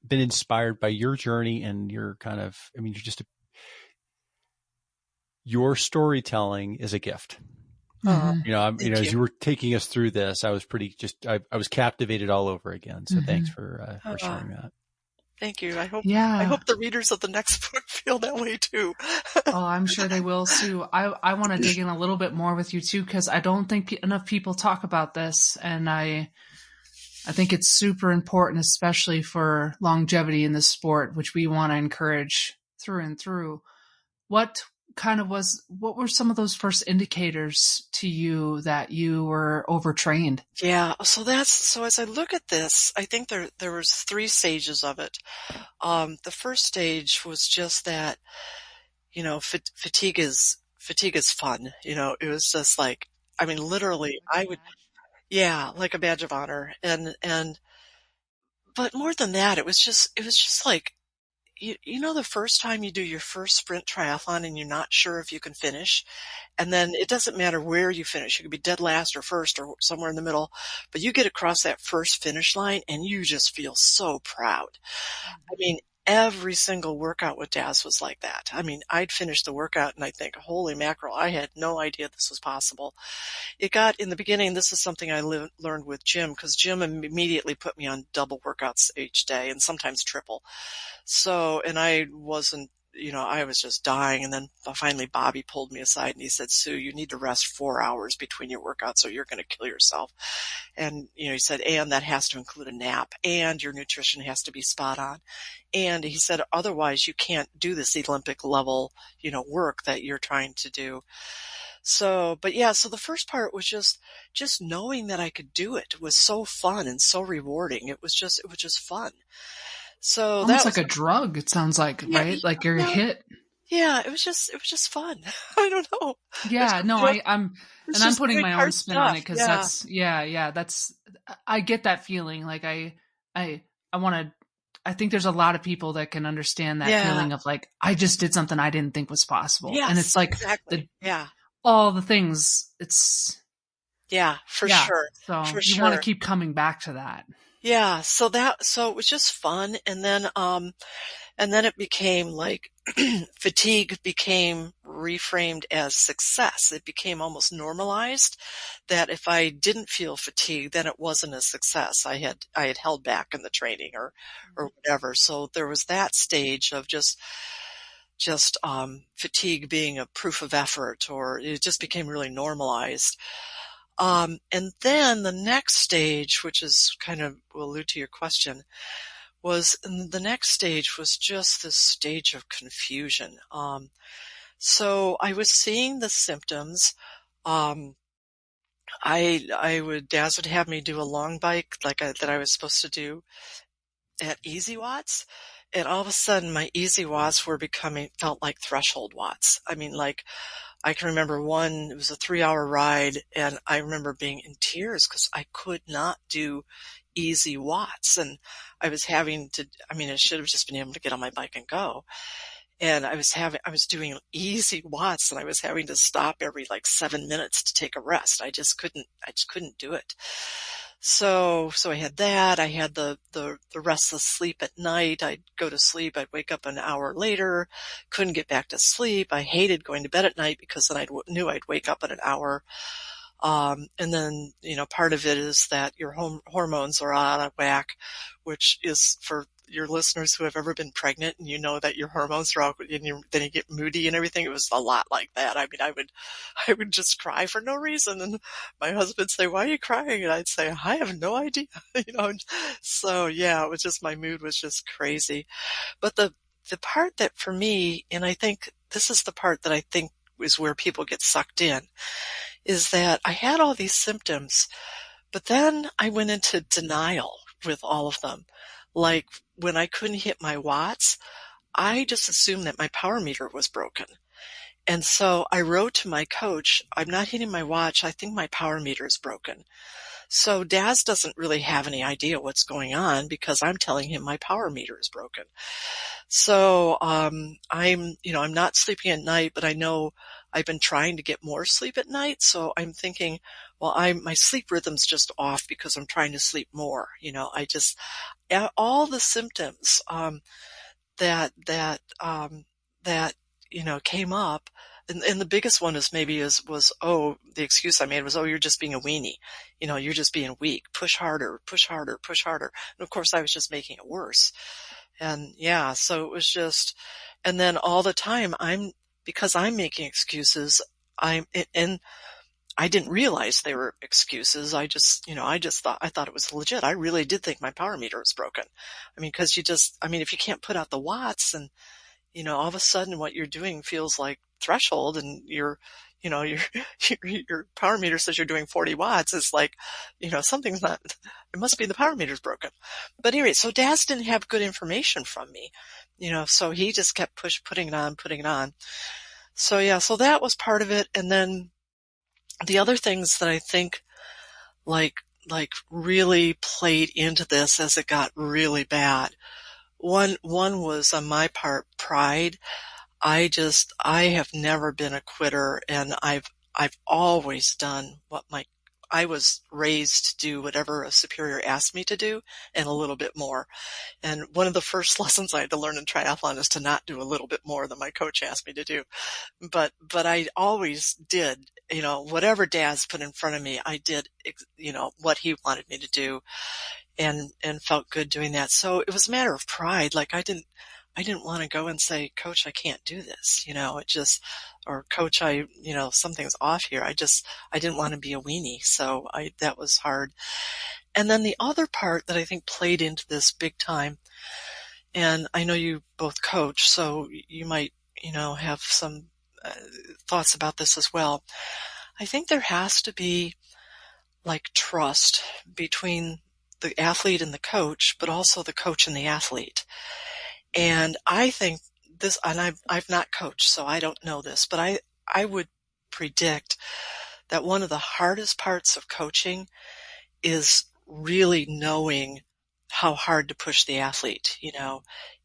been inspired by your journey and your kind of, I mean, your storytelling is a gift. As you were taking us through this, I was I was captivated all over again. So thanks for sharing that. Thank you. I hope the readers of the next book feel that way too. Oh, I'm sure they will, Sue. I want to dig in a little bit more with you too, because I don't think enough people talk about this. And I think it's super important, especially for longevity in the sport, which we want to encourage through and through. What were some of those first indicators to you that you were overtrained? Yeah. So as I look at this, I think there was 3 stages of it. The first stage was just that, fatigue is fun. It was just like, I mean, literally yeah, like a badge of honor. But more than that, it was just like, the first time you do your first sprint triathlon and you're not sure if you can finish, and then it doesn't matter where you finish. You could be dead last or first or somewhere in the middle, but you get across that first finish line and you just feel so proud. I mean, every single workout with Daz was like that. I mean, I'd finish the workout and I think, holy mackerel, I had no idea this was possible. In the beginning, this is something I learned with Jim, because Jim immediately put me on double workouts each day and sometimes triple. So, and I wasn't, I was just dying. And then finally Bobby pulled me aside and he said, Sue, you need to rest 4 hours between your workouts or you're going to kill yourself. And, he said, and that has to include a nap, and your nutrition has to be spot on. And he said, otherwise you can't do this Olympic level, work that you're trying to do. So, but yeah, so the first part was just knowing that I could do it was so fun and so rewarding. It was just fun. So almost like a drug, it sounds like, yeah, right? Like you're hit. Yeah, it was just fun. I don't know. Yeah, no, I'm putting my own spin on it because I get that feeling. Like I think there's a lot of people that can understand that feeling of like, I just did something I didn't think was possible. Yes, and it's like exactly. all the things for sure. So you want to keep coming back to that. Yeah. So it was just fun. And then it became like, fatigue became reframed as success. It became almost normalized that if I didn't feel fatigue, then it wasn't a success. I had held back in the training or whatever. So there was that stage of just fatigue being a proof of effort, or it just became really normalized. And then the next stage, which is kind of will allude to your question, the next stage was just this stage of confusion. So I was seeing the symptoms. Daz would have me do a long bike that I was supposed to do at Easy Watts. And all of a sudden my Easy Watts felt like threshold watts. I mean, like, I can remember it was a 3-hour ride, and I remember being in tears because I could not do Easy Watts. And I should have just been able to get on my bike and go. And I was doing Easy Watts, and I was having to stop every like 7 minutes to take a rest. I just couldn't do it. So I had that. I had the restless sleep at night. I'd go to sleep. I'd wake up an hour later, couldn't get back to sleep. I hated going to bed at night because then I knew I'd wake up in an hour. And then, part of it is that your hormones are out of whack, which is for your listeners who have ever been pregnant, and you know that your hormones are out, and then you get moody and everything. It was a lot like that. I mean, I would just cry for no reason. And my husband would say, "Why are you crying?" And I'd say, "I have no idea." So yeah, it was just, my mood was just crazy. But the part that for me, and I think this is the part that I think is where people get sucked in, is that I had all these symptoms, but then I went into denial with all of them. Like when I couldn't hit my watts, I just assumed that my power meter was broken. And so I wrote to my coach, "I'm not hitting my watch. I think my power meter is broken." So Daz doesn't really have any idea what's going on because I'm telling him my power meter is broken. So I'm not sleeping at night, but I know I've been trying to get more sleep at night. So I'm thinking, well, my sleep rhythm's just off because I'm trying to sleep more. All the symptoms that came up. And the biggest one is the excuse I made was, "Oh, you're just being a weenie. You're just being weak. Push harder, push harder, push harder." And of course I was just making it worse. And yeah, so it was just, and then all the time because I'm making excuses, and I didn't realize they were excuses. I thought it was legit. I really did think my power meter was broken. I mean, cause if you can't put out the watts, and all of a sudden what you're doing feels like threshold, and your power meter says you're doing 40 watts. It's like, something's not, it must be the power meter's broken. But anyway, so Daz didn't have good information from me, so he just kept putting it on. So yeah, so that was part of it. And then the other things that I think like really played into this as it got really bad. One was on my part, pride. I have never been a quitter, and I've always done I was raised to do whatever a superior asked me to do, and a little bit more. And one of the first lessons I had to learn in triathlon is to not do a little bit more than my coach asked me to do. But I always did, whatever Daz put in front of me, I did, what he wanted me to do, and felt good doing that. So it was a matter of pride. Like I didn't want to go and say, "Coach, I can't do this." Or "Coach, something's off here." I didn't want to be a weenie. So that was hard. And then the other part that I think played into this big time, and I know you both coach, so you might, have some thoughts about this as well. I think there has to be like trust between the athlete and the coach, but also the coach and the athlete. And I think this, and I've not coached, so I don't know this, but I would predict that one of the hardest parts of coaching is really knowing how hard to push the athlete.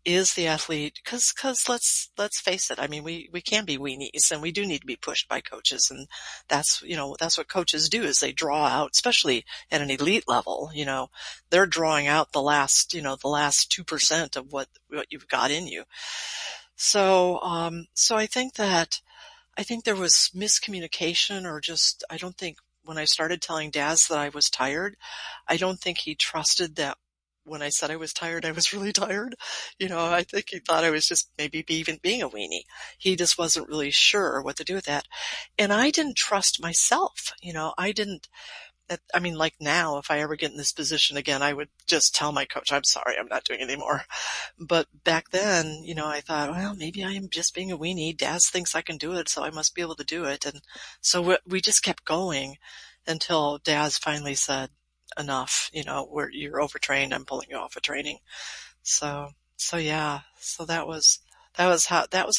Is the athlete, cause let's face it. I mean, we can be weenies, and we do need to be pushed by coaches. And that's what coaches do, is they draw out, especially at an elite level, they're drawing out the last 2% of what you've got in you. So I think there was miscommunication, or just, I don't think when I started telling Daz that I was tired, I don't think he trusted that when I said I was tired, I was really tired. I think he thought I was just maybe even being a weenie. He just wasn't really sure what to do with that. And I didn't trust myself. I didn't, I mean, like now, if I ever get in this position again, I would just tell my coach, I'm sorry, I'm not doing it anymore. But back then, I thought, well, maybe I am just being a weenie. Daz thinks I can do it, so I must be able to do it. And so we just kept going until Daz finally said, enough, you're overtrained. I'm pulling you off of training. So yeah, so that was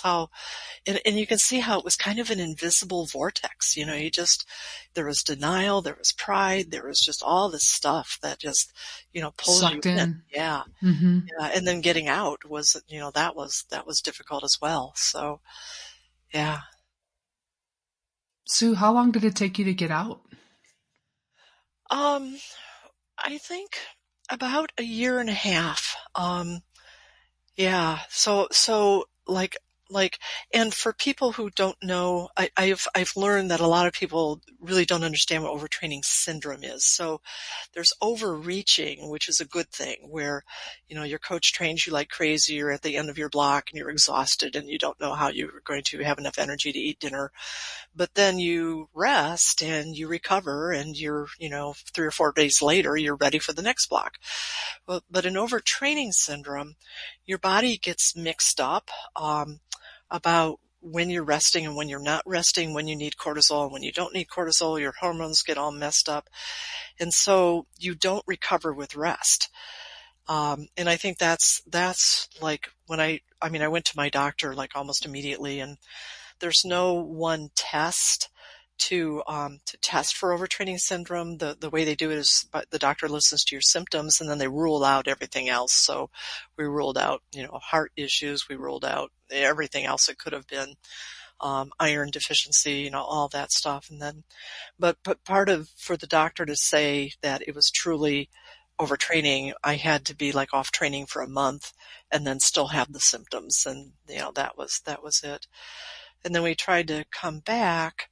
how, and you can see how it was kind of an invisible vortex. There was denial, there was pride, there was just all this stuff that just, pulls you Sucked in. in. Yeah. Mm-hmm. Yeah. And then getting out was, that was difficult as well. So yeah. Sue, how long did it take you to get out? Um, I think about a year and a half. Yeah. So like, and for people who don't know, I've learned that a lot of people really don't understand what overtraining syndrome is. So there's overreaching, which is a good thing, where, your coach trains you like crazy. You're at the end of your block and you're exhausted and you don't know how you're going to have enough energy to eat dinner. But then you rest and you recover, and you're, 3 or 4 days later, you're ready for the next block. But in overtraining syndrome, your body gets mixed up about when you're resting and when you're not resting, when you need cortisol and when you don't need cortisol. Your hormones get all messed up. And so you don't recover with rest. And I think that's like when I went to my doctor like almost immediately, and there's no one test to test for overtraining syndrome. The way they do it is, the doctor listens to your symptoms and then they rule out everything else. So we ruled out, heart issues. We ruled out everything else it could have been, iron deficiency, all that stuff. And then, but for the doctor to say that it was truly overtraining, I had to be like off training for a month and then still have the symptoms. And, that was it. And then we tried to come back.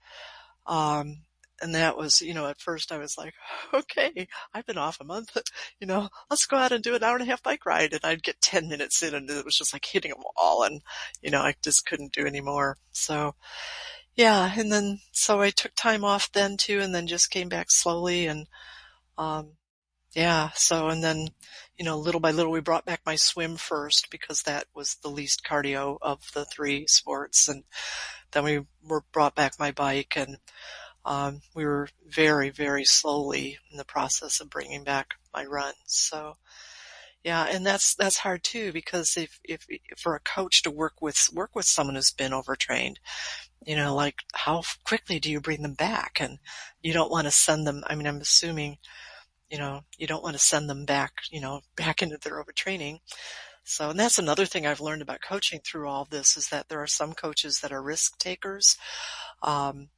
And that was, at first I was like, okay, I've been off a month, let's go out and do an hour and a half bike ride. And I'd get 10 minutes in and it was just like hitting a wall, and, I just couldn't do anymore. So yeah. And then, so I took time off then too, and then just came back slowly. And, yeah. So, and then, little by little, we brought back my swim first because that was the least cardio of the three sports. And then we brought back my bike, and we were very, very slowly in the process of bringing back my run. So yeah, and that's hard too, because if for a coach to work with someone who's been overtrained, like how quickly do you bring them back? And you don't want to send them. I mean, I'm assuming, you don't want to send them back, back into their overtraining. So, and that's another thing I've learned about coaching through all of this, is that there are some coaches that are risk takers. When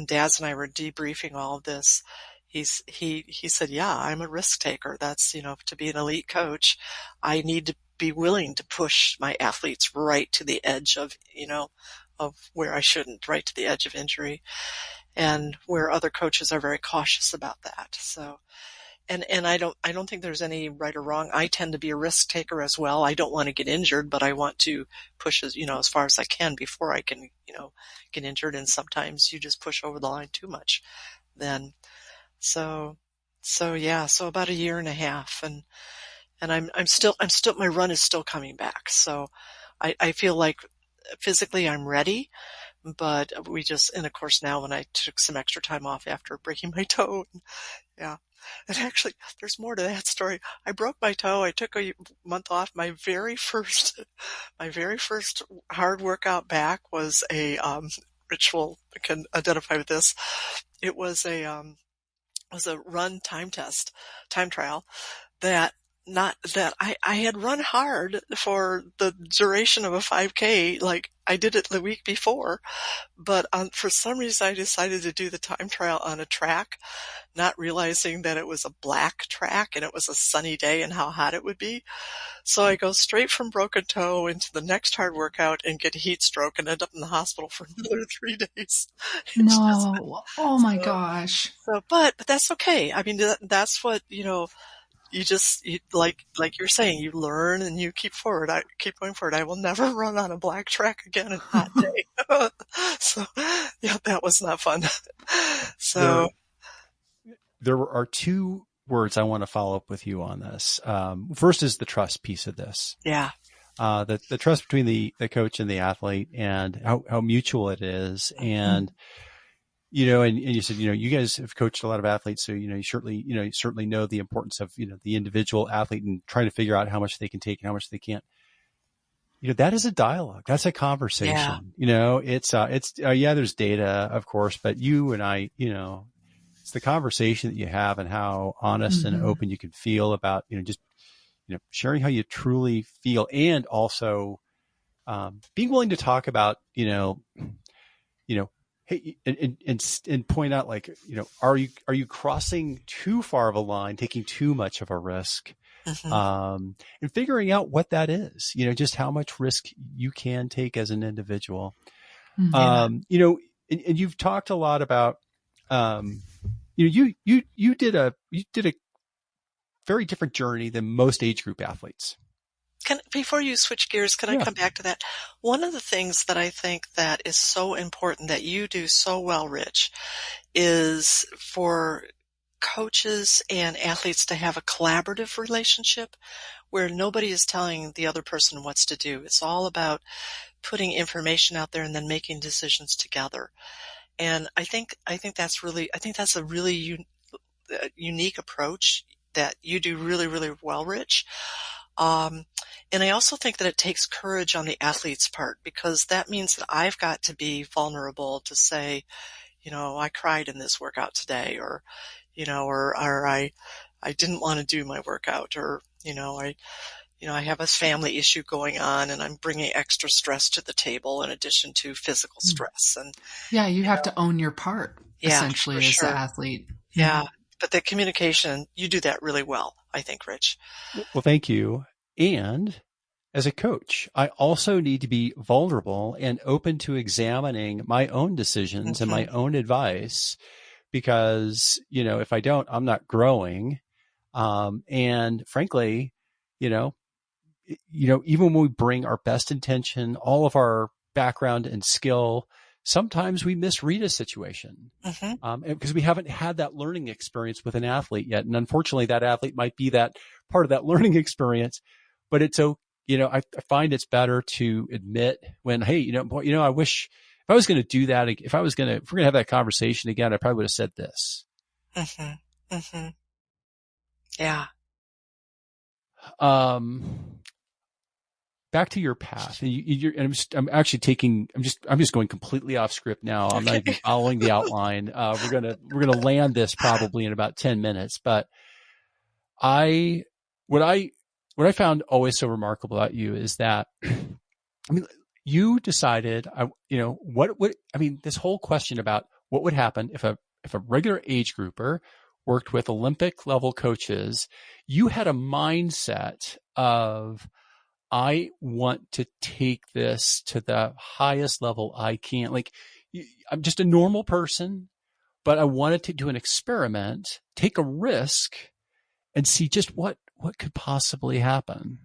Daz and I were debriefing all of this, he said, yeah, I'm a risk taker. That's, to be an elite coach, I need to be willing to push my athletes right to the edge of, of where I shouldn't, right to the edge of injury, and where other coaches are very cautious about that. So, and I don't think there's any right or wrong. I tend to be a risk taker as well. I don't want to get injured, but I want to push as far as I can before I can, get injured. And sometimes you just push over the line too much then. So yeah, so about a year and a half, and I'm still, my run is still coming back. So I feel like physically I'm ready, but and of course now when I took some extra time off after breaking my toe, yeah. And actually, there's more to that story. I broke my toe. I took a month off. My very first hard workout back was a ritual. I can identify with this. It was a run time trial that not that I had run hard for the duration of a 5K, like I did it the week before, but for some reason I decided to do the time trial on a track, not realizing that it was a black track and it was a sunny day and how hot it would be. So I go straight from broken toe into the next hard workout and get heat stroke and end up in the hospital for another 3 days. It's just, No. Oh my so, gosh. but that's okay. I mean, that's what, you like you're saying, you learn and you keep forward. I keep going forward. I will never run on a black track again in a hot day. So yeah, that was not fun. So There are two words I want to follow up with you on this. First is the trust piece of this. yeah. The trust between the coach and the athlete and how mutual it is. And, and you said, you guys have coached a lot of athletes. So, you certainly know the importance of, the individual athlete and trying to figure out how much they can take and how much they can't. That is a dialogue. That's a conversation. Yeah. There's data, of course, but you and I, it's the conversation that you have and how honest and open you can feel about, just, sharing how you truly feel, and also, being willing to talk about, hey, and point out, like, are you crossing too far of a line, taking too much of a risk, and figuring out what that is, just how much risk you can take as an individual. Yeah. And you've talked a lot about, you did a very different journey than most age group athletes. Before you switch gears, can I come back to that? One of the things that I think that is so important that you do so well, Rich, is for coaches and athletes to have a collaborative relationship where nobody is telling the other person what to do. It's all about putting information out there and then making decisions together. And I think that's a really unique approach that you do really, really well, Rich. And I also think that it takes courage on the athlete's part, because that means that I've got to be vulnerable to say, I cried in this workout today, or I didn't want to do my workout, or, I have a family issue going on and I'm bringing extra stress to the table in addition to physical stress. And you have to own your part, essentially, as the athlete. Yeah. But the communication, you do that really well, I think, Rich. Well, thank you. And as a coach, I also need to be vulnerable and open to examining my own decisions and my own advice, because, if I don't, I'm not growing. And frankly, even when we bring our best intention, all of our background and skill, sometimes we misread a situation, because we haven't had that learning experience with an athlete yet. And unfortunately, that athlete might be that part of that learning experience, but it's so, I find it's better to admit when, hey, I wish if I was going to do that, if we're going to have that conversation again, I probably would have said this. Yeah. Back to your path, and I'm just going completely off script now. I'm not even following the outline. We're gonna land this probably in about 10 minutes. But what I found always so remarkable about you is that, you decided, this whole question about what would happen if a regular age grouper worked with Olympic level coaches, you had a mindset of, I want to take this to the highest level I can. Like, I'm just a normal person, but I wanted to do an experiment, take a risk, and see just what could possibly happen.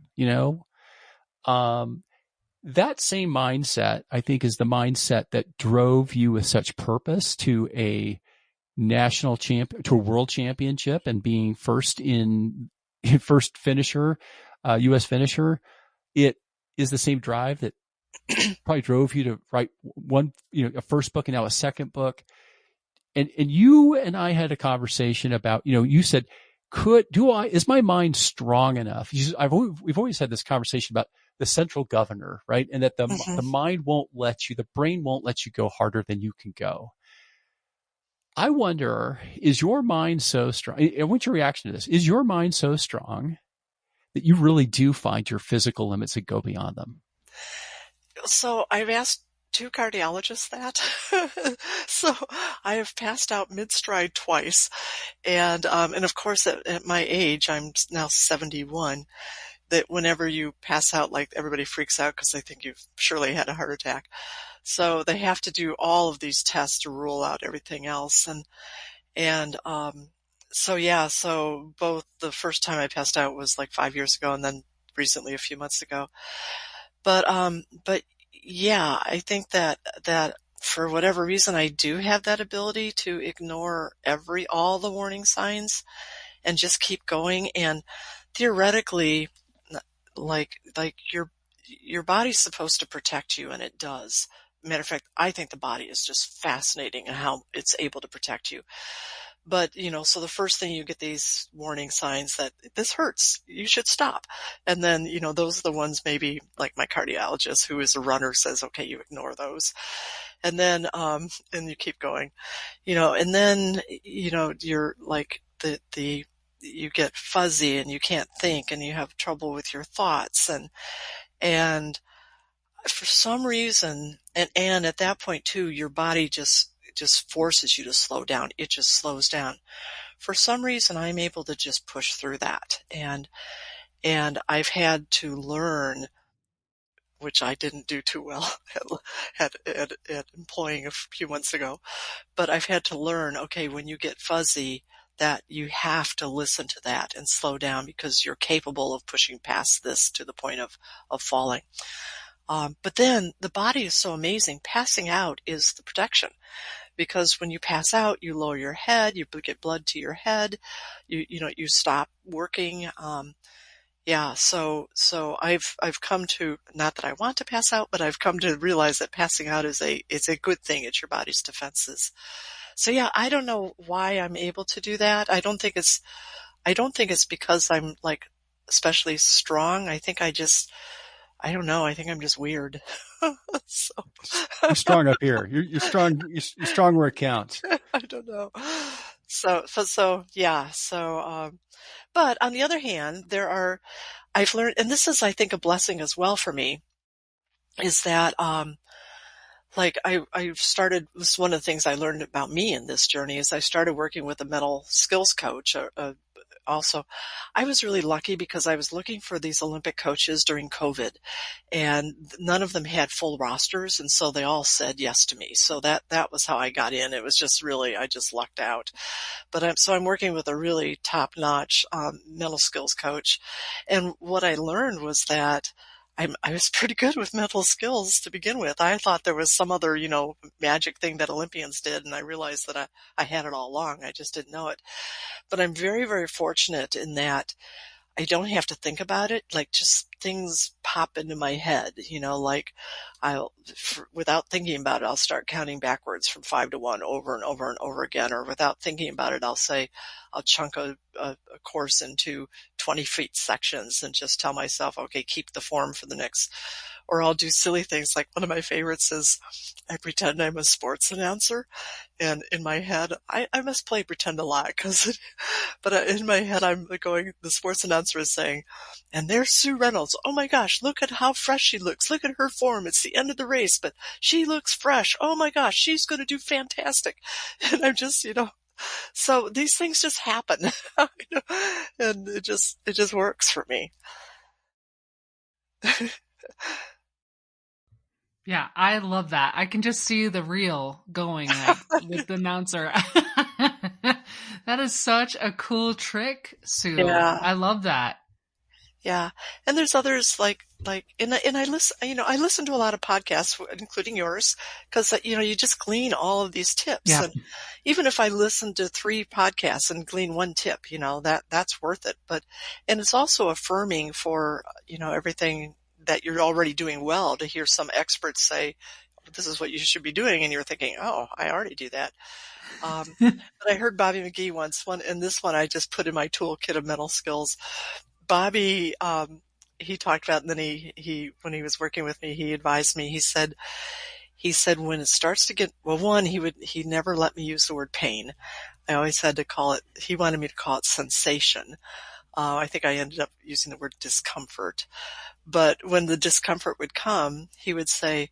That same mindset, I think, is the mindset that drove you with such purpose to a world championship and being first finisher, U.S. finisher. It is the same drive that probably drove you to write a first book and now a second book. And you and I had a conversation about, you said, is my mind strong enough? We've always had this conversation about the central governor, right? And that the mind won't let you, the brain won't let you go harder than you can go. I wonder, is your mind so strong? I want your reaction to this. Is your mind so strong that you really do find your physical limits and go beyond them? So I've asked 2 cardiologists that. So I have passed out mid-stride twice. And of course at my age, I'm now 71, that whenever you pass out, like everybody freaks out because they think you've surely had a heart attack. So they have to do all of these tests to rule out everything else. So both the first time I passed out was like 5 years ago, and then recently a few months ago. But yeah, I think that for whatever reason, I do have that ability to ignore all the warning signs and just keep going. And theoretically, like your body's supposed to protect you, and it does. Matter of fact, I think the body is just fascinating in how it's able to protect you. But, so the first thing you get these warning signs that this hurts, you should stop. And then, those are the ones maybe like my cardiologist, who is a runner, says, okay, you ignore those. And then, and you keep going, and then, you're like you get fuzzy and you can't think and you have trouble with your thoughts. And for some reason, and at that point too, your body just forces you to slow down. It just slows down. For some reason, I'm able to just push through that. And I've had to learn, which I didn't do too well at employing a few months ago, but I've had to learn, okay, when you get fuzzy, that you have to listen to that and slow down, because you're capable of pushing past this to the point of falling. But then the body is so amazing. Passing out is the protection, because when you pass out, you lower your head, you get blood to your head, you stop working. So I've come to, not that I want to pass out, but I've come to realize that passing out is it's a good thing. It's your body's defenses. So yeah, I don't know why I'm able to do that. I don't think it's because I'm like especially strong. I think I don't know. I think I'm just weird. So You're strong up here. You're strong. You're strong where it counts. I don't know. So yeah. But on the other hand, I've learned, and this is, I think, a blessing as well for me, is that, this is one of the things I learned about me in this journey, is I started working with a mental skills coach, also. I was really lucky because I was looking for these Olympic coaches during COVID, and none of them had full rosters. And so they all said yes to me. So that was how I got in. It was just really, I just lucked out. But I'm working with a really top-notch mental skills coach. And what I learned was that I was pretty good with mental skills to begin with. I thought there was some other, magic thing that Olympians did, and I realized that I had it all along. I just didn't know it. But I'm very, very fortunate in that I don't have to think about it. Like, just things pop into my head, like without thinking about it, I'll start counting backwards from 5 to 1 over and over and over again. Or without thinking about it, I'll chunk a course into 20 feet sections and just tell myself, okay, keep the form for the next. Or I'll do silly things. Like, one of my favorites is I pretend I'm a sports announcer, and in my head, I must play pretend a lot, but in my head, I'm going, the sports announcer is saying, and there's Sue Reynolds. Oh my gosh, look at how fresh she looks. Look at her form. It's the end of the race, but she looks fresh. Oh my gosh, she's going to do fantastic. And I'm just, so these things just happen, and it just works for me. Yeah, I love that. I can just see the reel going with the announcer. That is such a cool trick, Sue. Yeah. I love that. Yeah. And there's others and I listen to a lot of podcasts, including yours, because, you just glean all of these tips. Yeah. And even if I listen to 3 podcasts and glean one tip, that's worth it. And it's also affirming for, everything that you're already doing well, to hear some experts say, this is what you should be doing. And you're thinking, oh, I already do that. But I heard Bobby McGee once, and this one I just put in my toolkit of mental skills. Bobby, he talked about, and then he, when he was working with me, he advised me, he said, when it starts to get, well, one, he never let me use the word pain. I always had to he wanted me to call it sensation. I think I ended up using the word discomfort. But when the discomfort would come, he would say,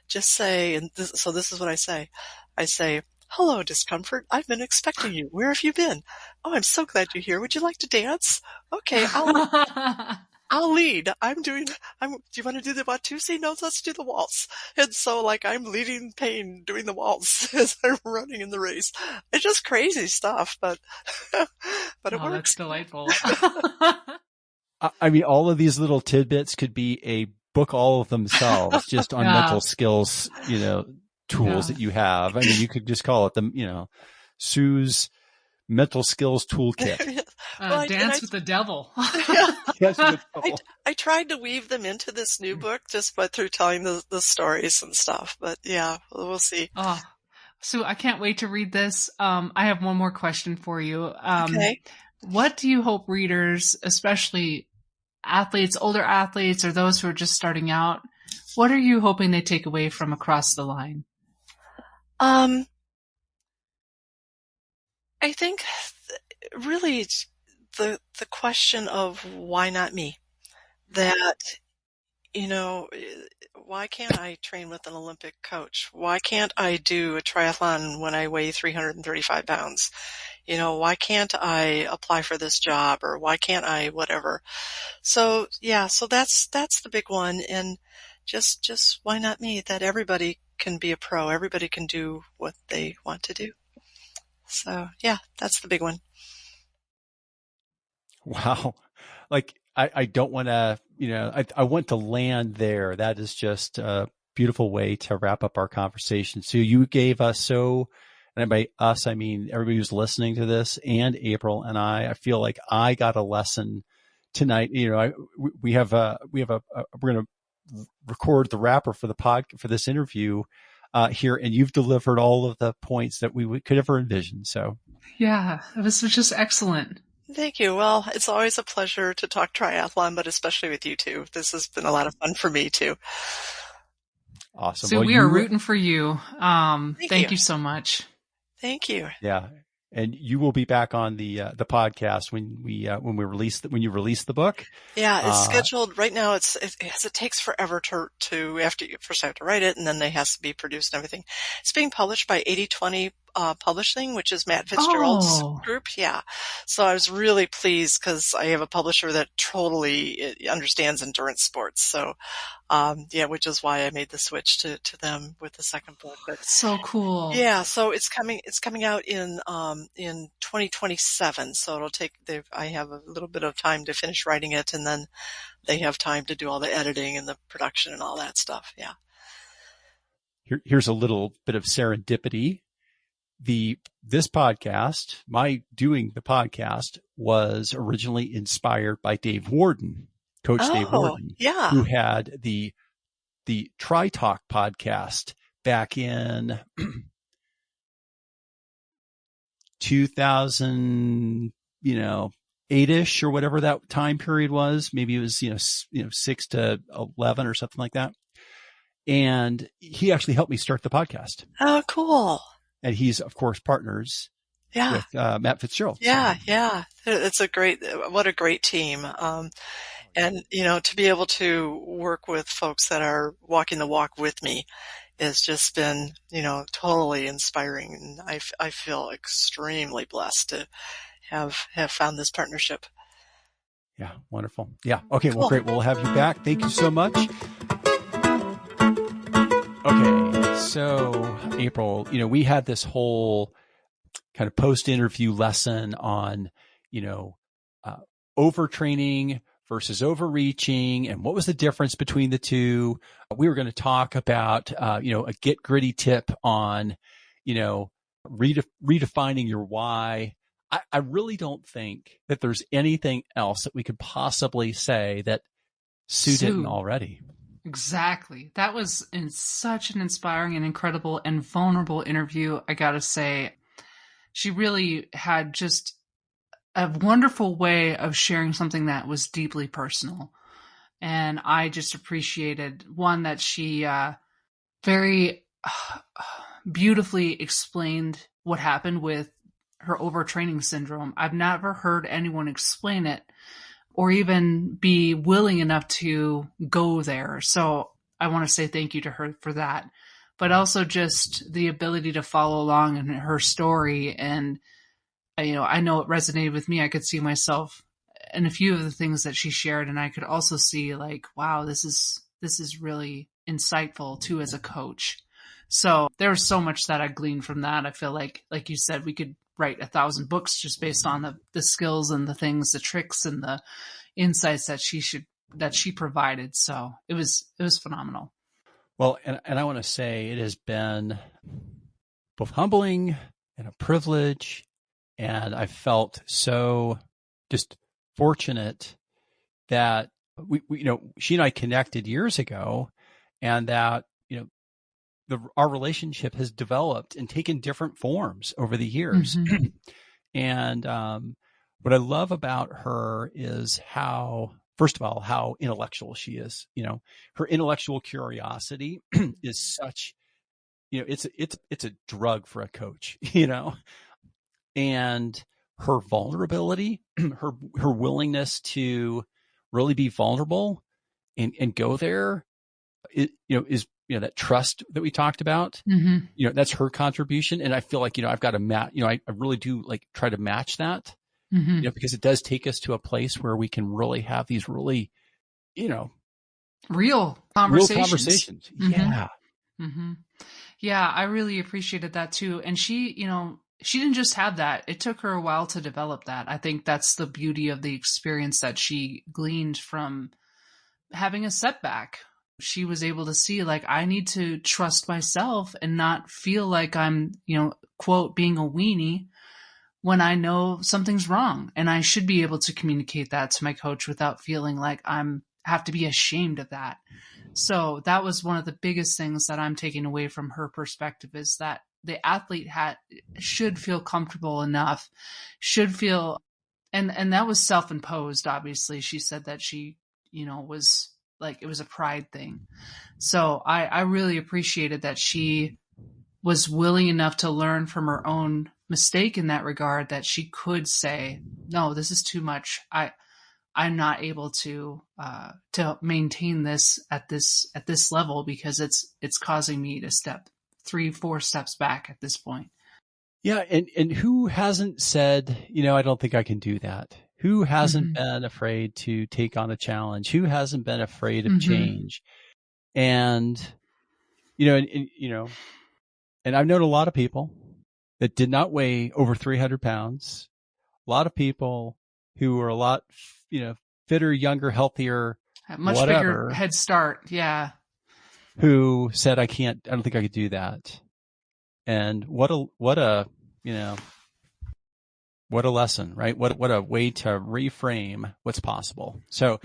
just say, so this is what I say. I say, "Hello, discomfort. I've been expecting you. Where have you been? Oh, I'm so glad you're here. Would you like to dance? Okay, I'll lead. Do you want to do the Watusi? No, let's do the waltz." And so like I'm leading pain doing the waltz as I'm running in the race. It's just crazy stuff, but, but it Oh, that's works. delightful. I mean, all of these little tidbits could be a book all of themselves, just on Yeah. mental skills, tools that you have. I mean, you could just call it Sue's mental skills toolkit. Well, Dance with the devil. yeah, Yes, with the devil. I tried to weave them into this new book just through telling the stories and stuff, but yeah, we'll see. Oh, Sue, I can't wait to read this. I have one more question for you. Okay. What do you hope readers, especially athletes, older athletes, or those who are just starting out, what are you hoping they take away from Across the Line? I think really the question of why not me? That, why can't I train with an Olympic coach? Why can't I do a triathlon when I weigh 335 pounds? Why can't I apply for this job, or why can't I whatever? So yeah, so that's the big one. And just why not me? That everybody can be a pro. Everybody can do what they want to do. So yeah, that's the big one. Wow. Like, I don't want to, I want to land there. That is just a beautiful way to wrap up our conversation. So you gave us and by us, I mean everybody who's listening to this, and April and I feel like I got a lesson tonight. We're going to record the wrapper for for this interview here, and you've delivered all of the points that we could ever envision. So yeah, this was just excellent. Thank you. Well, it's always a pleasure to talk triathlon, but especially with you two. This has been a lot of fun for me too. Awesome. So well, we are rooting for you. Thank you you so much. Thank you. Yeah. And you will be back on the podcast when you release the book. Yeah, it's scheduled right now. It takes forever to after you first have to write it, and then they has to be produced and everything. It's being published by 80/20 Publishing, which is Matt Fitzgerald's group. Yeah, so I was really pleased because I have a publisher that totally understands endurance sports. So, which is why I made the switch to them with the second book. But so cool. Yeah, so it's coming out in 2027. So it'll take. I have a little bit of time to finish writing it, and then they have time to do all the editing and the production and all that stuff. Yeah. Here's a little bit of serendipity. This podcast, my doing the podcast, was originally inspired by Dave Warden, Coach Dave Warden, yeah, who had the Tri Talk podcast back in 2000, 8-ish or whatever that time period was. Maybe it was 6 to 11 or something like that. And he actually helped me start the podcast. Oh, cool. And he's, of course, partners with Matt Fitzgerald. Yeah, yeah. It's what a great team. And, to be able to work with folks that are walking the walk with me has just been, totally inspiring. And I feel extremely blessed to have found this partnership. Yeah, wonderful. Yeah. Okay, cool. Well, great. We'll have you back. Thank you so much. Okay, so April, we had this whole kind of post-interview lesson on, overtraining versus overreaching, and what was the difference between the two. We were going to talk about, a get gritty tip on, redefining your why. I really don't think that there's anything else that we could possibly say that Sue didn't already. Exactly. That was such an inspiring and incredible and vulnerable interview. I gotta say, she really had just a wonderful way of sharing something that was deeply personal. And I just appreciated, one, that she very beautifully explained what happened with her overtraining syndrome. I've never heard anyone explain it or even be willing enough to go there. So I want to say thank you to her for that, but also just the ability to follow along in her story. And, I know it resonated with me. I could see myself in a few of the things that she shared. And I could also see like, wow, this is really insightful too, as a coach. So there's so much that I gleaned from that. I feel like you said, we could write 1,000 books just based on the skills and the things, the tricks and the insights that she provided. So it was phenomenal. Well, and I want to say it has been both humbling and a privilege. And I felt so just fortunate that we she and I connected years ago, and that, our relationship has developed and taken different forms over the years. Mm-hmm. And what I love about her is first of all, how intellectual she is. Her intellectual curiosity is such, it's a drug for a coach, and her vulnerability, her willingness to really be vulnerable and go there, is that trust that we talked about. Mm-hmm. That's her contribution. And I feel like, I've got to match, I really do like try to match that, Mm-hmm. because it does take us to a place where we can really have these really, real conversations. Real conversations. Mm-hmm. Yeah. Mm-hmm. Yeah. I really appreciated that too. And she didn't just have that. It took her a while to develop that. I think that's the beauty of the experience that she gleaned from having a setback. She was able to see, like, I need to trust myself and not feel like I'm, quote, being a weenie when I know something's wrong. And I should be able to communicate that to my coach without feeling like have to be ashamed of that. So that was one of the biggest things that I'm taking away from her perspective, is that the athlete should feel comfortable enough, should feel, and that was self-imposed. Obviously, she said that she, was like, it was a pride thing. So I really appreciated that she was willing enough to learn from her own mistake in that regard, that she could say, no, this is too much. I'm not able to maintain this at this level, because it's causing me to step 3-4 steps back at this point. Yeah. And who hasn't said, I don't think I can do that? Who hasn't Mm-hmm. been afraid to take on a challenge? Who hasn't been afraid of Mm-hmm. change? And, and I've known a lot of people that did not weigh over 300 pounds, a lot of people who were a lot, fitter, younger, healthier, much whatever, bigger head start. Yeah. Who said, I don't think I could do that. And what a lesson, right? What a way to reframe what's possible. So,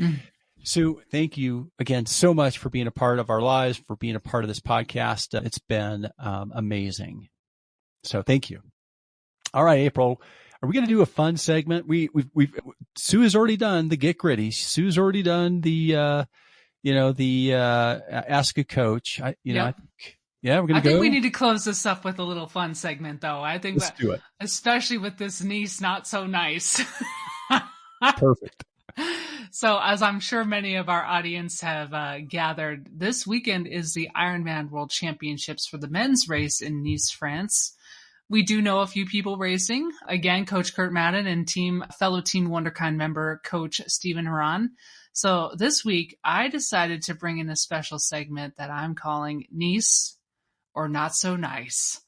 Sue, thank you again so much for being a part of our lives, for being a part of this podcast. It's been amazing. So thank you. All right, April, are we going to do a fun segment? Sue has already done the get gritty. Sue's already done the ask a coach. Yep. We're going to go. I think we need to close this up with a little fun segment, though. I think Let's do it. Especially with this niece not so nice. Perfect. So, as I'm sure many of our audience have gathered, this weekend is the Ironman World Championships for the men's race in Nice, France. We do know a few people racing. Again, Coach Kurt Madden and fellow Team Wonderkind member, Coach Stephen Haran. So this week, I decided to bring in a special segment that I'm calling Nice or Not So Nice.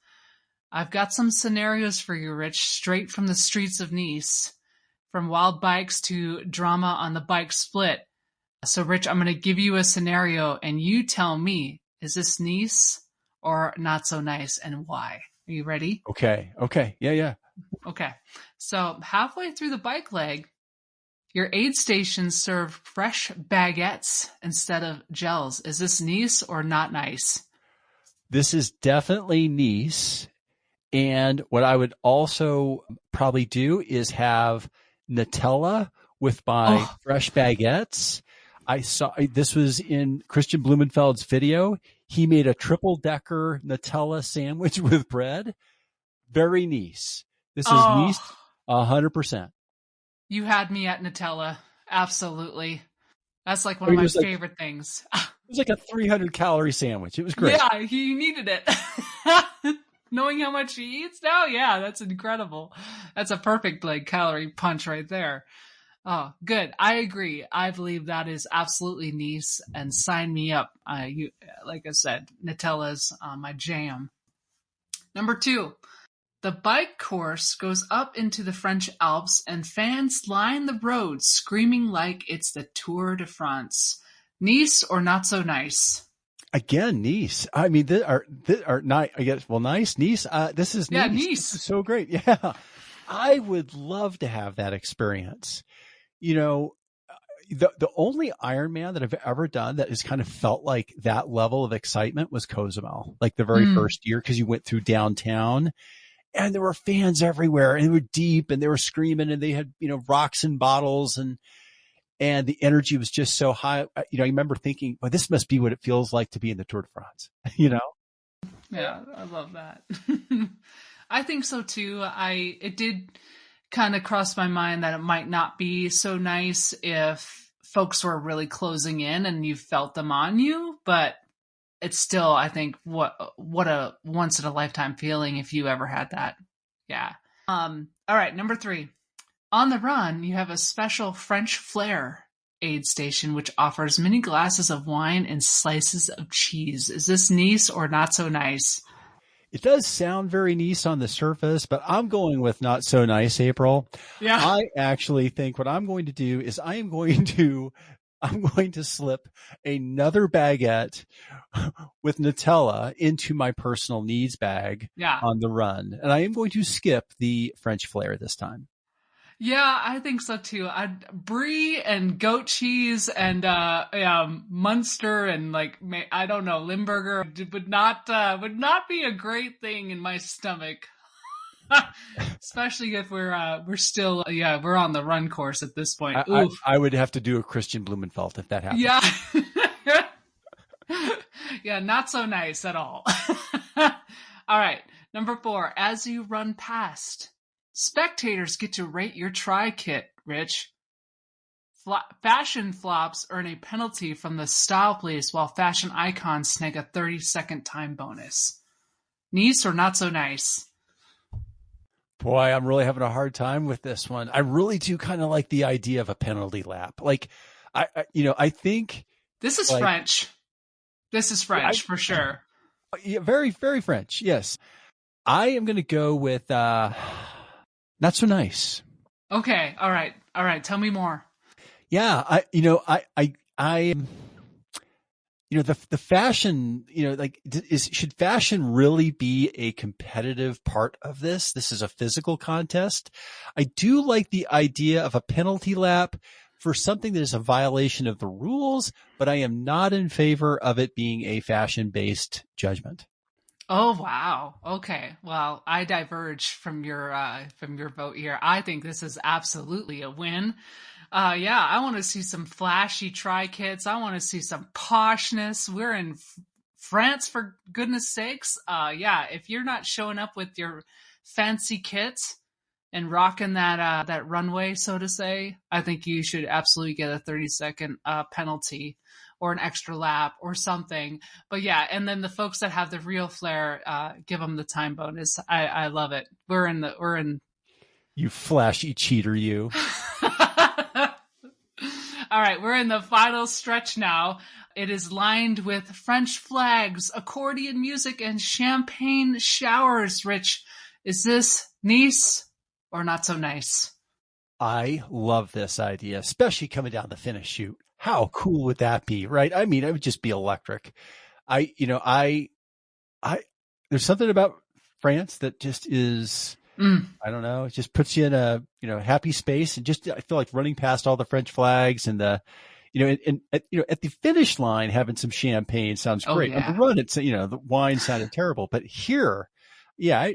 I've got some scenarios for you, Rich, straight from the streets of Nice, from wild bikes to drama on the bike split. So, Rich, I'm going to give you a scenario, and you tell me, is this Nice or not so nice, and why? Are you ready? Okay. Yeah. Okay. So, halfway through the bike leg, your aid stations serve fresh baguettes instead of gels. Is this Nice or not nice? This is definitely Nice. And what I would also probably do is have Nutella with my fresh baguettes. I saw this was in Christian Blumenfeld's video. He made a triple-decker Nutella sandwich with bread. Very Nice. This is Oh, Nice, 100%. you had me at Nutella. Absolutely. That's like one I of mean, my favorite things. it was like a 300-calorie sandwich. It was great. Yeah, he needed it. Knowing how much he eats now, yeah, that's incredible. That's a perfect like calorie punch right there. Oh, good. I agree. I believe that is absolutely Nice, and sign me up. Like I said, Nutella's my jam. Number 2, the bike course goes up into the French Alps, and fans line the road screaming like it's the Tour de France. Nice or not so nice? Again, Nice. I mean, this are not, I guess, well, nice. Nice. This is Yeah, Nice. This is Nice. so great. Yeah. I would love to have that experience. You know, the only Ironman that I've ever done that has kind of felt like that level of excitement was Cozumel, like the very Mm. first year, because you went through downtown and there were fans everywhere and they were deep and they were screaming and they had, rocks and bottles and the energy was just so high. I remember thinking, well, this must be what it feels like to be in the Tour de France, Yeah, I love that. I think so too. It did kind of cross my mind that it might not be so nice if folks were really closing in and you felt them on you, but it's still, I think, what a once in a lifetime feeling if you ever had that. Yeah. All right, number 3. On the run, you have a special French flair aid station which offers many glasses of wine and slices of cheese. Is this Nice or not so nice? It does sound very Nice on the surface, but I'm going with not so nice, April. Yeah. I actually think what I'm going to do is I'm going to slip another baguette with Nutella into my personal needs bag Yeah. on the run. And I am going to skip the French flair this time. Yeah, I think so too. Brie and goat cheese and Munster and I don't know, Limburger would not be a great thing in my stomach. Especially if we're still we're on the run course at this point. I, Oof. I would have to do a Christian Blumenfeld if that happens. Yeah. Yeah, not so nice at all. All right. Number 4, as you run past, spectators get to rate your tri kit, Rich. Fashion flops earn a penalty from the style police while fashion icons snag a 30-second time bonus. Nice or not so nice? Boy, I'm really having a hard time with this one. I really do kind of like the idea of a penalty lap. Like, I think This is like, French. This is French for sure. Yeah, very, very French. Yes. I am going to go with not so nice. Okay. All right. All right. Tell me more. Yeah. The fashion, should fashion really be a competitive part of this? This is a physical contest. I do like the idea of a penalty lap for something that is a violation of the rules, but I am not in favor of it being a fashion-based judgment. Oh wow. Okay. Well, I diverge from your vote here. I think this is absolutely a win. Yeah, I want to see some flashy tri kits. I want to see some poshness. We're in France, for goodness sakes. Yeah, if you're not showing up with your fancy kits and rocking that runway, so to say, I think you should absolutely get a 30-second penalty or an extra lap or something. But yeah, and then the folks that have the real flair, give them the time bonus. I love it. We're in. You flashy cheater, you. All right, we're in the final stretch now. It is lined with French flags, accordion music, and champagne showers. Rich, is this Nice or not so nice? I love this idea, especially coming down the finish chute. How cool would that be, right? I mean, it would just be electric. There's something about France that just is, I don't know, it just puts you in a, happy space, and just, I feel like running past all the French flags and at the finish line, having some champagne sounds great. Oh, yeah. On the run, it's, the wine sounded terrible, but here, yeah,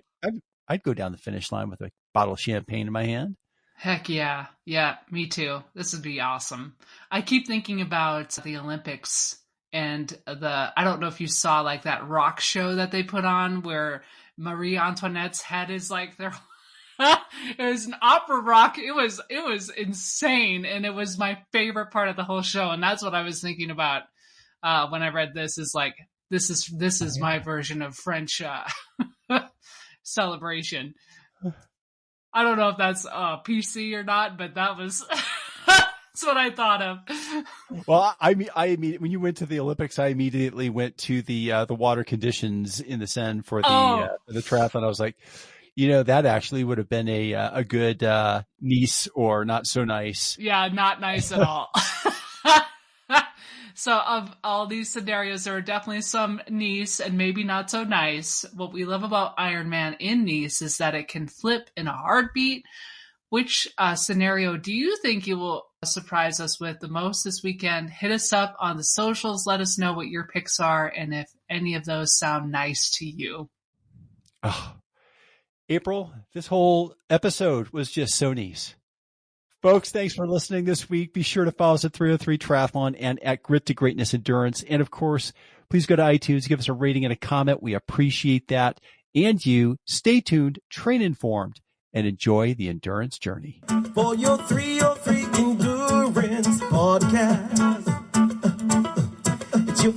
I'd go down the finish line with a bottle of champagne in my hand. Heck yeah. Yeah, me too. This would be awesome. I keep thinking about the Olympics and I don't know if you saw that rock show that they put on where Marie Antoinette's head is their It was an opera rock. It was insane, and it was my favorite part of the whole show. And that's what I was thinking about when I read this. Is like this is my version of French celebration. I don't know if that's PC or not, but that was that's what I thought of. Well, I mean, when you went to the Olympics, I immediately went to the water conditions in the Seine for the triathlon. I was like, that actually would have been a good Nice or not so nice. Yeah, not nice at all. So of all these scenarios, there are definitely some Nice and maybe not so nice. What we love about Ironman in Nice is that it can flip in a heartbeat. Which scenario do you think you will surprise us with the most this weekend? Hit us up on the socials. Let us know what your picks are and if any of those sound nice to you. Oh, April, this whole episode was just so nice. Folks, thanks for listening this week. Be sure to follow us at 303 Triathlon and at Grit to Greatness Endurance. And of course, please go to iTunes, give us a rating and a comment. We appreciate that. And you stay tuned, train informed, and enjoy the endurance journey. For your 303 Endurance Podcast. It's your